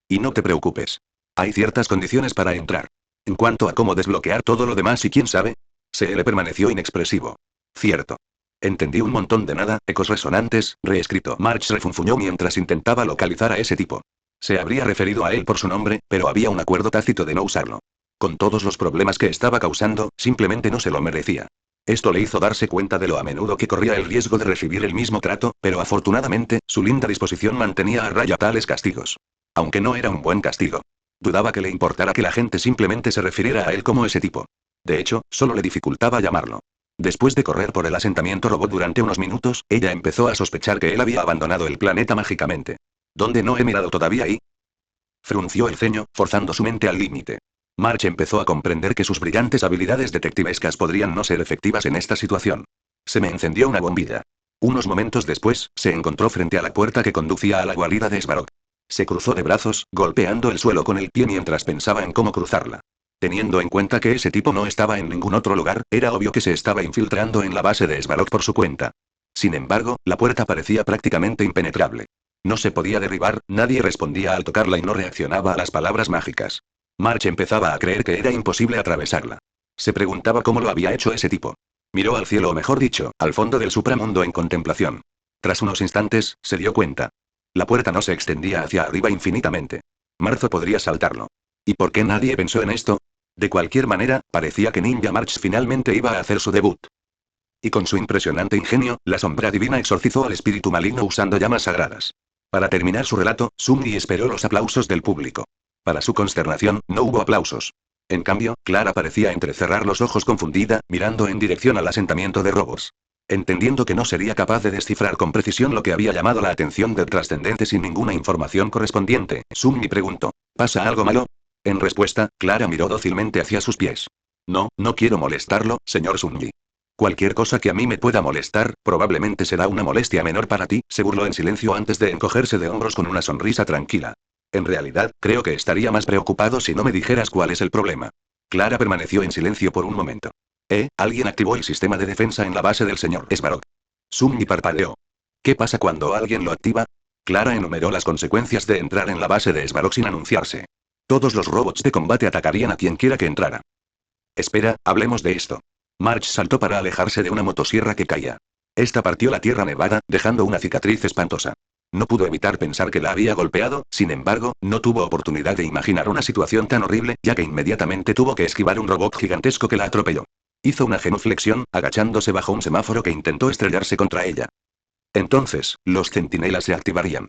Y no te preocupes. Hay ciertas condiciones para entrar. En cuanto a cómo desbloquear todo lo demás y quién sabe, CL permaneció inexpresivo. Cierto. Entendí un montón de nada, ecos resonantes, reescrito. March refunfuñó mientras intentaba localizar a ese tipo. Se habría referido a él por su nombre, pero había un acuerdo tácito de no usarlo. Con todos los problemas que estaba causando, simplemente no se lo merecía. Esto le hizo darse cuenta de lo a menudo que corría el riesgo de recibir el mismo trato, pero afortunadamente, su linda disposición mantenía a raya tales castigos. Aunque no era un buen castigo. Dudaba que le importara que la gente simplemente se refiriera a él como ese tipo. De hecho, solo le dificultaba llamarlo. Después de correr por el asentamiento robot durante unos minutos, ella empezó a sospechar que él había abandonado el planeta mágicamente. ¿Dónde no he mirado todavía ahí? Frunció el ceño, forzando su mente al límite. March empezó a comprender que sus brillantes habilidades detectivescas podrían no ser efectivas en esta situación. Se me encendió una bombilla. Unos momentos después, se encontró frente a la puerta que conducía a la guarida de Svarog. Se cruzó de brazos, golpeando el suelo con el pie mientras pensaba en cómo cruzarla. Teniendo en cuenta que ese tipo no estaba en ningún otro lugar, era obvio que se estaba infiltrando en la base de Svarog por su cuenta. Sin embargo, la puerta parecía prácticamente impenetrable. No se podía derribar, nadie respondía al tocarla y no reaccionaba a las palabras mágicas. March empezaba a creer que era imposible atravesarla. Se preguntaba cómo lo había hecho ese tipo. Miró al cielo o mejor dicho, al fondo del supramundo en contemplación. Tras unos instantes, se dio cuenta. La puerta no se extendía hacia arriba infinitamente. Marzo podría saltarlo. ¿Y por qué nadie pensó en esto? De cualquier manera, parecía que Ninja March finalmente iba a hacer su debut. Y con su impresionante ingenio, la sombra divina exorcizó al espíritu maligno usando llamas sagradas. Para terminar su relato, Sunny esperó los aplausos del público. Para su consternación, no hubo aplausos. En cambio, Clara parecía entrecerrar los ojos confundida, mirando en dirección al asentamiento de robos. Entendiendo que no sería capaz de descifrar con precisión lo que había llamado la atención del trascendente sin ninguna información correspondiente, Sunny preguntó: ¿pasa algo malo? En respuesta, Clara miró dócilmente hacia sus pies. No, no quiero molestarlo, señor Sunny. Cualquier cosa que a mí me pueda molestar, probablemente será una molestia menor para ti, se burló en silencio antes de encogerse de hombros con una sonrisa tranquila. En realidad, creo que estaría más preocupado si no me dijeras cuál es el problema. Clara permaneció en silencio por un momento. Alguien activó el sistema de defensa en la base del señor Svarog. Summi parpadeó. ¿Qué pasa cuando alguien lo activa? Clara enumeró las consecuencias de entrar en la base de Svarog sin anunciarse. Todos los robots de combate atacarían a quien quiera que entrara. Espera, hablemos de esto. March saltó para alejarse de una motosierra que caía. Esta partió la tierra nevada, dejando una cicatriz espantosa. No pudo evitar pensar que la había golpeado, sin embargo, no tuvo oportunidad de imaginar una situación tan horrible, ya que inmediatamente tuvo que esquivar un robot gigantesco que la atropelló. Hizo una genuflexión, agachándose bajo un semáforo que intentó estrellarse contra ella. Entonces, los centinelas se activarían.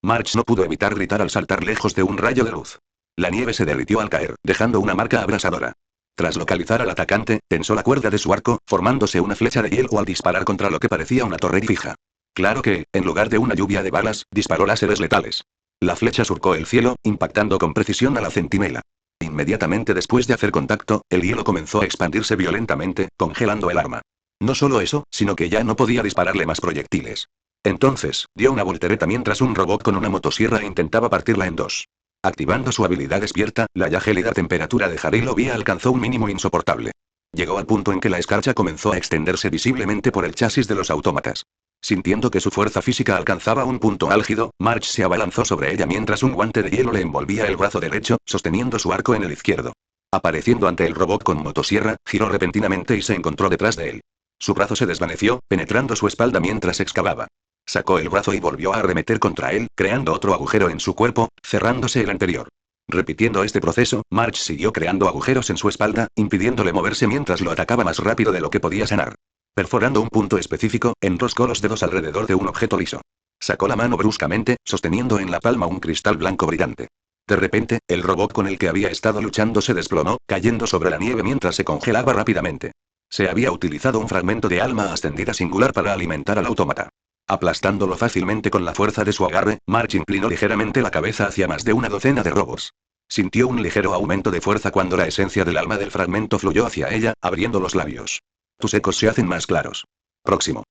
March no pudo evitar gritar al saltar lejos de un rayo de luz. La nieve se derritió al caer, dejando una marca abrasadora. Tras localizar al atacante, tensó la cuerda de su arco, formándose una flecha de hielo al disparar contra lo que parecía una torre fija. Claro que, en lugar de una lluvia de balas, disparó láseres letales. La flecha surcó el cielo, impactando con precisión a la centinela. Inmediatamente después de hacer contacto, el hielo comenzó a expandirse violentamente, congelando el arma. No solo eso, sino que ya no podía dispararle más proyectiles. Entonces, dio una voltereta mientras un robot con una motosierra intentaba partirla en dos. Activando su habilidad despierta, la ya gélida temperatura de Harilovia alcanzó un mínimo insoportable. Llegó al punto en que la escarcha comenzó a extenderse visiblemente por el chasis de los autómatas. Sintiendo que su fuerza física alcanzaba un punto álgido, March se abalanzó sobre ella mientras un guante de hielo le envolvía el brazo derecho, sosteniendo su arco en el izquierdo. Apareciendo ante el robot con motosierra, giró repentinamente y se encontró detrás de él. Su brazo se desvaneció, penetrando su espalda mientras excavaba. Sacó el brazo y volvió a arremeter contra él, creando otro agujero en su cuerpo, cerrándose el anterior. Repitiendo este proceso, March siguió creando agujeros en su espalda, impidiéndole moverse mientras lo atacaba más rápido de lo que podía sanar. Perforando un punto específico, enroscó los dedos alrededor de un objeto liso. Sacó la mano bruscamente, sosteniendo en la palma un cristal blanco brillante. De repente, el robot con el que había estado luchando se desplomó, cayendo sobre la nieve mientras se congelaba rápidamente. Se había utilizado un fragmento de alma ascendida singular para alimentar al autómata. Aplastándolo fácilmente con la fuerza de su agarre, March inclinó ligeramente la cabeza hacia más de una docena de robots. Sintió un ligero aumento de fuerza cuando la esencia del alma del fragmento fluyó hacia ella, abriendo los labios. Tus ecos se hacen más claros. Próximo.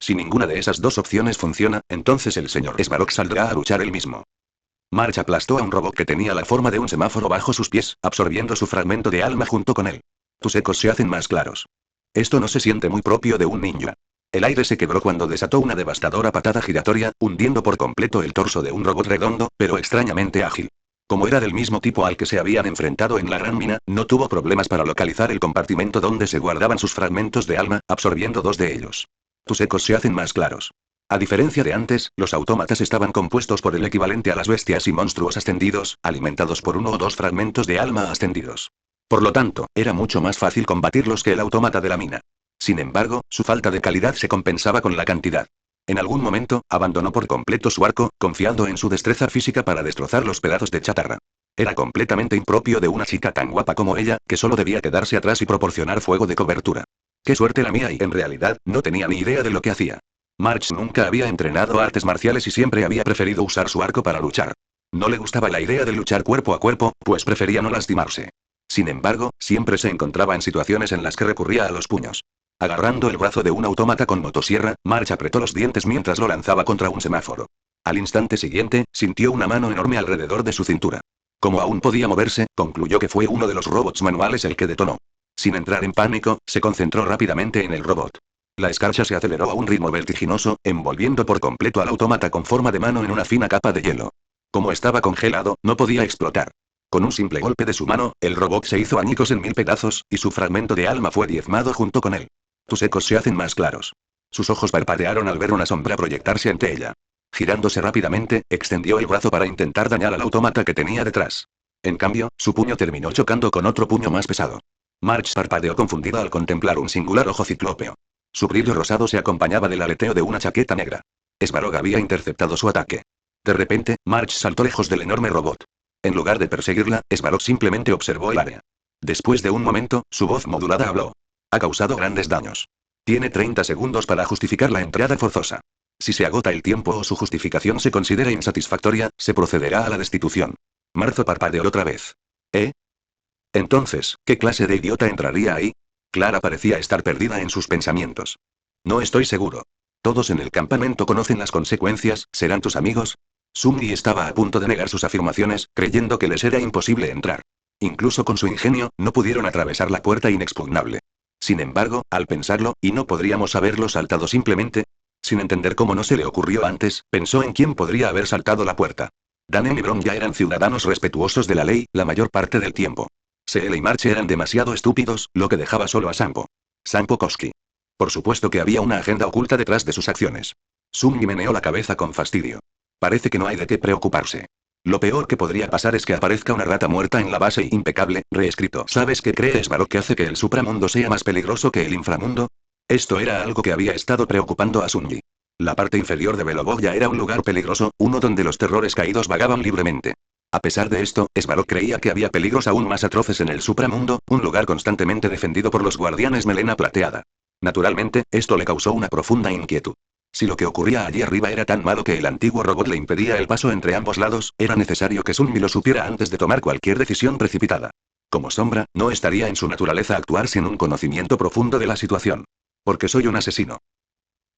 Si ninguna de esas dos opciones funciona, entonces el señor Svarog saldrá a luchar él mismo. March aplastó a un robot que tenía la forma de un semáforo bajo sus pies, absorbiendo su fragmento de alma junto con él. Tus ecos se hacen más claros. Esto no se siente muy propio de un ninja. El aire se quebró cuando desató una devastadora patada giratoria, hundiendo por completo el torso de un robot redondo, pero extrañamente ágil. Como era del mismo tipo al que se habían enfrentado en la gran mina, no tuvo problemas para localizar el compartimento donde se guardaban sus fragmentos de alma, absorbiendo dos de ellos. Tus ecos se hacen más claros. A diferencia de antes, los autómatas estaban compuestos por el equivalente a las bestias y monstruos ascendidos, alimentados por uno o dos fragmentos de alma ascendidos. Por lo tanto, era mucho más fácil combatirlos que el autómata de la mina. Sin embargo, su falta de calidad se compensaba con la cantidad. En algún momento, abandonó por completo su arco, confiando en su destreza física para destrozar los pedazos de chatarra. Era completamente impropio de una chica tan guapa como ella, que solo debía quedarse atrás y proporcionar fuego de cobertura. Qué suerte la mía y en realidad, no tenía ni idea de lo que hacía. March nunca había entrenado artes marciales y siempre había preferido usar su arco para luchar. No le gustaba la idea de luchar cuerpo a cuerpo, pues prefería no lastimarse. Sin embargo, siempre se encontraba en situaciones en las que recurría a los puños. Agarrando el brazo de un autómata con motosierra, March apretó los dientes mientras lo lanzaba contra un semáforo. Al instante siguiente, sintió una mano enorme alrededor de su cintura. Como aún podía moverse, concluyó que fue uno de los robots manuales el que detonó. Sin entrar en pánico, se concentró rápidamente en el robot. La escarcha se aceleró a un ritmo vertiginoso, envolviendo por completo al autómata con forma de mano en una fina capa de hielo. Como estaba congelado, no podía explotar. Con un simple golpe de su mano, el robot se hizo añicos en 1000 pedazos, y su fragmento de alma fue diezmado junto con él. Tus ecos se hacen más claros. Sus ojos parpadearon al ver una sombra proyectarse ante ella. Girándose rápidamente, extendió el brazo para intentar dañar al autómata que tenía detrás. En cambio, su puño terminó chocando con otro puño más pesado. March parpadeó confundida al contemplar un singular ojo ciclópeo. Su brillo rosado se acompañaba del aleteo de una chaqueta negra. Svarog había interceptado su ataque. De repente, March saltó lejos del enorme robot. En lugar de perseguirla, Svarog simplemente observó el área. Después de un momento, su voz modulada habló. Ha causado grandes daños. Tiene 30 segundos para justificar la entrada forzosa. Si se agota el tiempo o su justificación se considera insatisfactoria, se procederá a la destitución. Marzo parpadeó otra vez. Entonces, ¿qué clase de idiota entraría ahí? Clara parecía estar perdida en sus pensamientos. No estoy seguro. Todos en el campamento conocen las consecuencias, ¿serán tus amigos? Sunmi estaba a punto de negar sus afirmaciones, creyendo que les era imposible entrar. Incluso con su ingenio, no pudieron atravesar la puerta inexpugnable. Sin embargo, al pensarlo, ¿y no podríamos haberlo saltado simplemente? Sin entender cómo no se le ocurrió antes, pensó en quién podría haber saltado la puerta. Daniel y Bron ya eran ciudadanos respetuosos de la ley, la mayor parte del tiempo. Seel y March eran demasiado estúpidos, lo que dejaba solo a Sampo. Sampo Koski. Por supuesto que había una agenda oculta detrás de sus acciones. Sunmi meneó la cabeza con fastidio. Parece que no hay de qué preocuparse. Lo peor que podría pasar es que aparezca una rata muerta en la base impecable, reescrito. ¿Sabes qué crees, Barok, que hace que el supramundo sea más peligroso que el inframundo? Esto era algo que había estado preocupando a Sunmi. La parte inferior de Belobog ya era un lugar peligroso, uno donde los terrores caídos vagaban libremente. A pesar de esto, Svarog creía que había peligros aún más atroces en el supramundo, un lugar constantemente defendido por los guardianes melena plateada. Naturalmente, esto le causó una profunda inquietud. Si lo que ocurría allí arriba era tan malo que el antiguo robot le impedía el paso entre ambos lados, era necesario que Sunmi lo supiera antes de tomar cualquier decisión precipitada. Como sombra, no estaría en su naturaleza actuar sin un conocimiento profundo de la situación. Porque soy un asesino.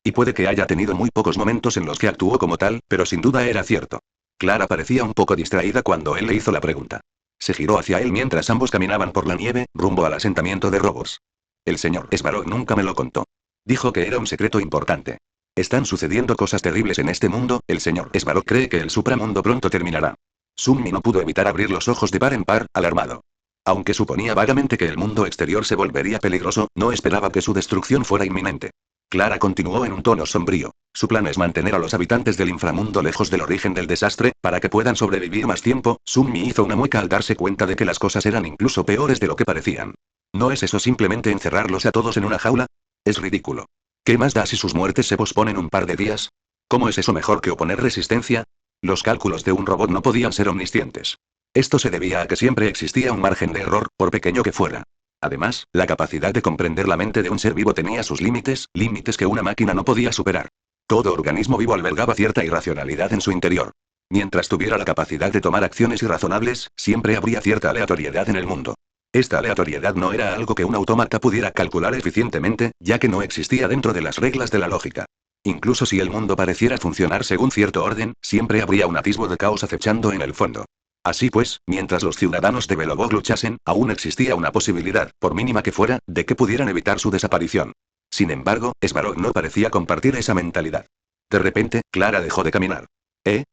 Y puede que haya tenido muy pocos momentos en los que actuó como tal, pero sin duda era cierto. Clara parecía un poco distraída cuando él le hizo la pregunta. Se giró hacia él mientras ambos caminaban por la nieve, rumbo al asentamiento de robots. El señor Svarog nunca me lo contó. Dijo que era un secreto importante. Están sucediendo cosas terribles en este mundo, el señor Svarog cree que el supramundo pronto terminará. Sunmi no pudo evitar abrir los ojos de par en par, alarmado. Aunque suponía vagamente que el mundo exterior se volvería peligroso, no esperaba que su destrucción fuera inminente. Clara continuó en un tono sombrío. Su plan es mantener a los habitantes del inframundo lejos del origen del desastre, para que puedan sobrevivir más tiempo. Sunmi hizo una mueca al darse cuenta de que las cosas eran incluso peores de lo que parecían. ¿No es eso simplemente encerrarlos a todos en una jaula? Es ridículo. ¿Qué más da si sus muertes se posponen un par de días? ¿Cómo es eso mejor que oponer resistencia? Los cálculos de un robot no podían ser omniscientes. Esto se debía a que siempre existía un margen de error, por pequeño que fuera. Además, la capacidad de comprender la mente de un ser vivo tenía sus límites, límites que una máquina no podía superar. Todo organismo vivo albergaba cierta irracionalidad en su interior. Mientras tuviera la capacidad de tomar acciones irrazonables, siempre habría cierta aleatoriedad en el mundo. Esta aleatoriedad no era algo que un autómata pudiera calcular eficientemente, ya que no existía dentro de las reglas de la lógica. Incluso si el mundo pareciera funcionar según cierto orden, siempre habría un atisbo de caos acechando en el fondo. Así pues, mientras los ciudadanos de Belobog luchasen, aún existía una posibilidad, por mínima que fuera, de que pudieran evitar su desaparición. Sin embargo, Svarog no parecía compartir esa mentalidad. De repente, Clara dejó de caminar.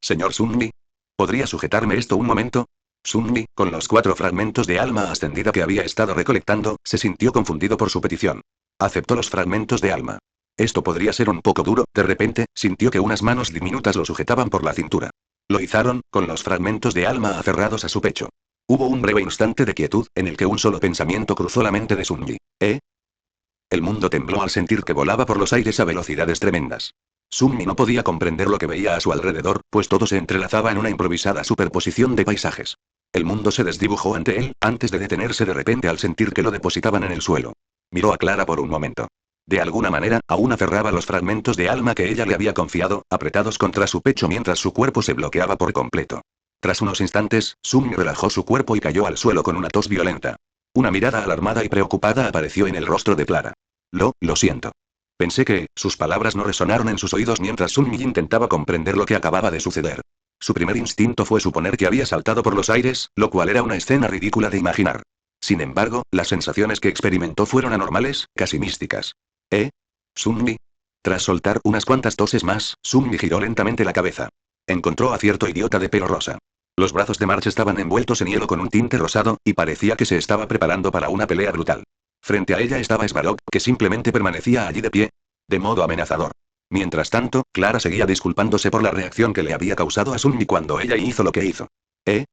Señor Sunmi? ¿Podría sujetarme esto un momento? Sunmi, con los 4 fragmentos de alma ascendida que había estado recolectando, se sintió confundido por su petición. Aceptó los fragmentos de alma. Esto podría ser un poco duro, de repente, sintió que unas manos diminutas lo sujetaban por la cintura. Lo izaron, con los fragmentos de alma aferrados a su pecho. Hubo un breve instante de quietud, en el que un solo pensamiento cruzó la mente de Sunmi. El mundo tembló al sentir que volaba por los aires a velocidades tremendas. Sunmi no podía comprender lo que veía a su alrededor, pues todo se entrelazaba en una improvisada superposición de paisajes. El mundo se desdibujó ante él, antes de detenerse de repente al sentir que lo depositaban en el suelo. Miró a Clara por un momento. De alguna manera, aún aferraba los fragmentos de alma que ella le había confiado, apretados contra su pecho mientras su cuerpo se bloqueaba por completo. Tras unos instantes, Sunmi relajó su cuerpo y cayó al suelo con una tos violenta. Una mirada alarmada y preocupada apareció en el rostro de Clara. Lo siento. Pensé que, sus palabras no resonaron en sus oídos mientras Sunmi intentaba comprender lo que acababa de suceder. Su primer instinto fue suponer que había saltado por los aires, lo cual era una escena ridícula de imaginar. Sin embargo, las sensaciones que experimentó fueron anormales, casi místicas. Sunmi. Tras soltar unas cuantas toses más, Sunmi giró lentamente la cabeza. Encontró a cierto idiota de pelo rosa. Los brazos de March estaban envueltos en hielo con un tinte rosado, y parecía que se estaba preparando para una pelea brutal. Frente a ella estaba Svarog, que simplemente permanecía allí de pie. De modo amenazador. Mientras tanto, Clara seguía disculpándose por la reacción que le había causado a Sunmi cuando ella hizo lo que hizo.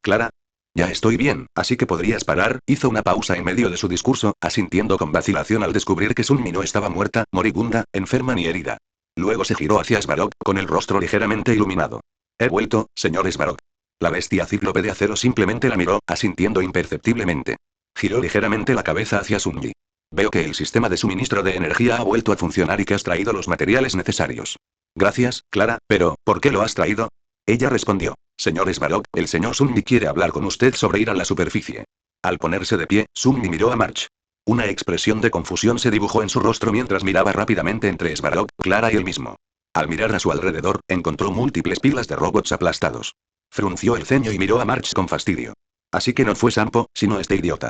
Clara? Ya estoy bien, así que podrías parar. Hizo una pausa en medio de su discurso, asintiendo con vacilación al descubrir que Sunmi no estaba muerta, moribunda, enferma ni herida. Luego se giró hacia Svarog, con el rostro ligeramente iluminado. He vuelto, señor Svarog. La bestia cíclope de acero simplemente la miró, asintiendo imperceptiblemente. Giró ligeramente la cabeza hacia Sunmi. Veo que el sistema de suministro de energía ha vuelto a funcionar y que has traído los materiales necesarios. Gracias, Clara, pero, ¿por qué lo has traído? Ella respondió. Señor Svarog, el señor Sunmi quiere hablar con usted sobre ir a la superficie. Al ponerse de pie, Sunmi miró a March. Una expresión de confusión se dibujó en su rostro mientras miraba rápidamente entre Svarog, Clara y él mismo. Al mirar a su alrededor, encontró múltiples pilas de robots aplastados. Frunció el ceño y miró a March con fastidio. Así que no fue Sampo, sino este idiota.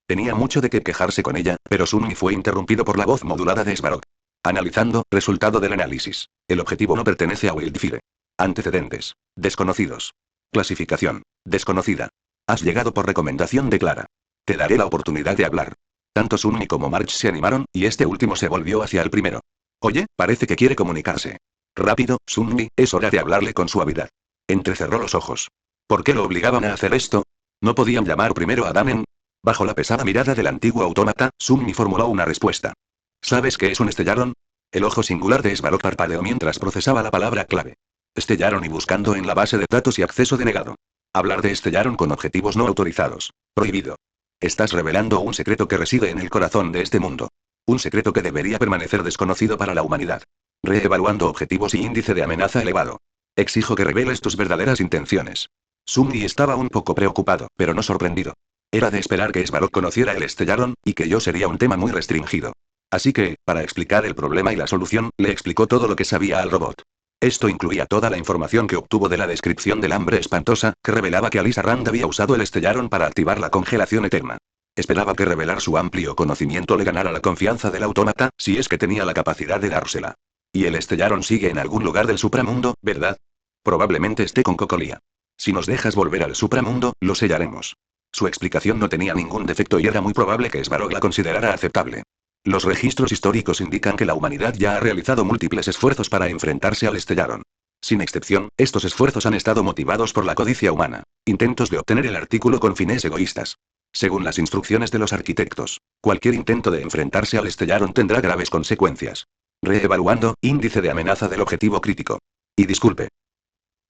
Tenía mucho de qué quejarse con ella, pero Sunmi fue interrumpido por la voz modulada de Svarog. Analizando, resultado del análisis. El objetivo no pertenece a Wildfire. Antecedentes. Desconocidos. Clasificación. Desconocida. Has llegado por recomendación de Clara. Te daré la oportunidad de hablar. Tanto Sunmi como March se animaron, y este último se volvió hacia el primero. Oye, parece que quiere comunicarse. Rápido, Sunmi, es hora de hablarle con suavidad. Entrecerró los ojos. ¿Por qué lo obligaban a hacer esto? ¿No podían llamar primero a Damen? Bajo la pesada mirada del antiguo autómata, Sunmi formuló una respuesta. ¿Sabes qué es un Estellaron? El ojo singular de Svarog parpadeó mientras procesaba la palabra clave. Estellaron y buscando en la base de datos y acceso denegado. Hablar de Estellaron con objetivos no autorizados. Prohibido. Estás revelando un secreto que reside en el corazón de este mundo. Un secreto que debería permanecer desconocido para la humanidad. Reevaluando objetivos y índice de amenaza elevado. Exijo que reveles tus verdaderas intenciones. Sunmi estaba un poco preocupado, pero no sorprendido. Era de esperar que Svarog conociera el Estellaron, y que yo sería un tema muy restringido. Así que, para explicar el problema y la solución, le explicó todo lo que sabía al robot. Esto incluía toda la información que obtuvo de la descripción del hambre espantosa, que revelaba que Alisa Rand había usado el Estellaron para activar la congelación eterna. Esperaba que revelar su amplio conocimiento le ganara la confianza del autómata, si es que tenía la capacidad de dársela. Y el Estellaron sigue en algún lugar del supramundo, ¿verdad? Probablemente esté con Cocolia. Si nos dejas volver al supramundo, lo sellaremos. Su explicación no tenía ningún defecto y era muy probable que Svarog la considerara aceptable. Los registros históricos indican que la humanidad ya ha realizado múltiples esfuerzos para enfrentarse al Estellaron. Sin excepción, estos esfuerzos han estado motivados por la codicia humana. Intentos de obtener el artículo con fines egoístas. Según las instrucciones de los arquitectos, cualquier intento de enfrentarse al Estellaron tendrá graves consecuencias. Reevaluando, índice de amenaza del objetivo crítico. Y disculpe.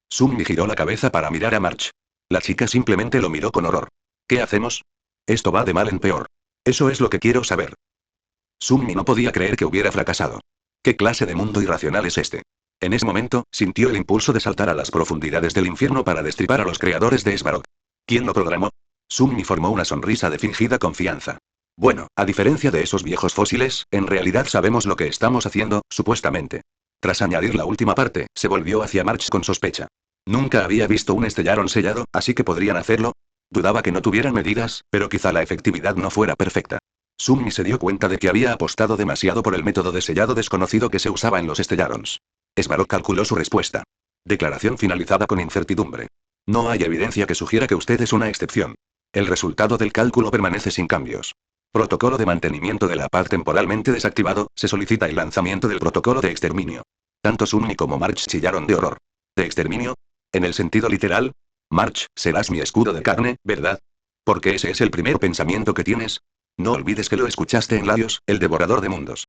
Sunmi giró la cabeza para mirar a March. La chica simplemente lo miró con horror. ¿Qué hacemos? Esto va de mal en peor. Eso es lo que quiero saber. Sunmi no podía creer que hubiera fracasado. ¿Qué clase de mundo irracional es este? En ese momento, sintió el impulso de saltar a las profundidades del infierno para destripar a los creadores de Svarog. ¿Quién lo programó? Sunmi formó una sonrisa de fingida confianza. Bueno, a diferencia de esos viejos fósiles, en realidad sabemos lo que estamos haciendo, supuestamente. Tras añadir la última parte, se volvió hacia March con sospecha. Nunca había visto un Estellaron sellado, así que podrían hacerlo. Dudaba que no tuvieran medidas, pero quizá la efectividad no fuera perfecta. Sunmi se dio cuenta de que había apostado demasiado por el método de sellado desconocido que se usaba en los Stellarons. Svarog calculó su respuesta. Declaración finalizada con incertidumbre. No hay evidencia que sugiera que usted es una excepción. El resultado del cálculo permanece sin cambios. Protocolo de mantenimiento de la paz temporalmente desactivado, se solicita el lanzamiento del protocolo de exterminio. Tanto Sunmi como March chillaron de horror. ¿De exterminio? ¿En el sentido literal? March, serás mi escudo de carne, ¿verdad? Porque ese es el primer pensamiento que tienes. No olvides que lo escuchaste en Laios, el devorador de mundos.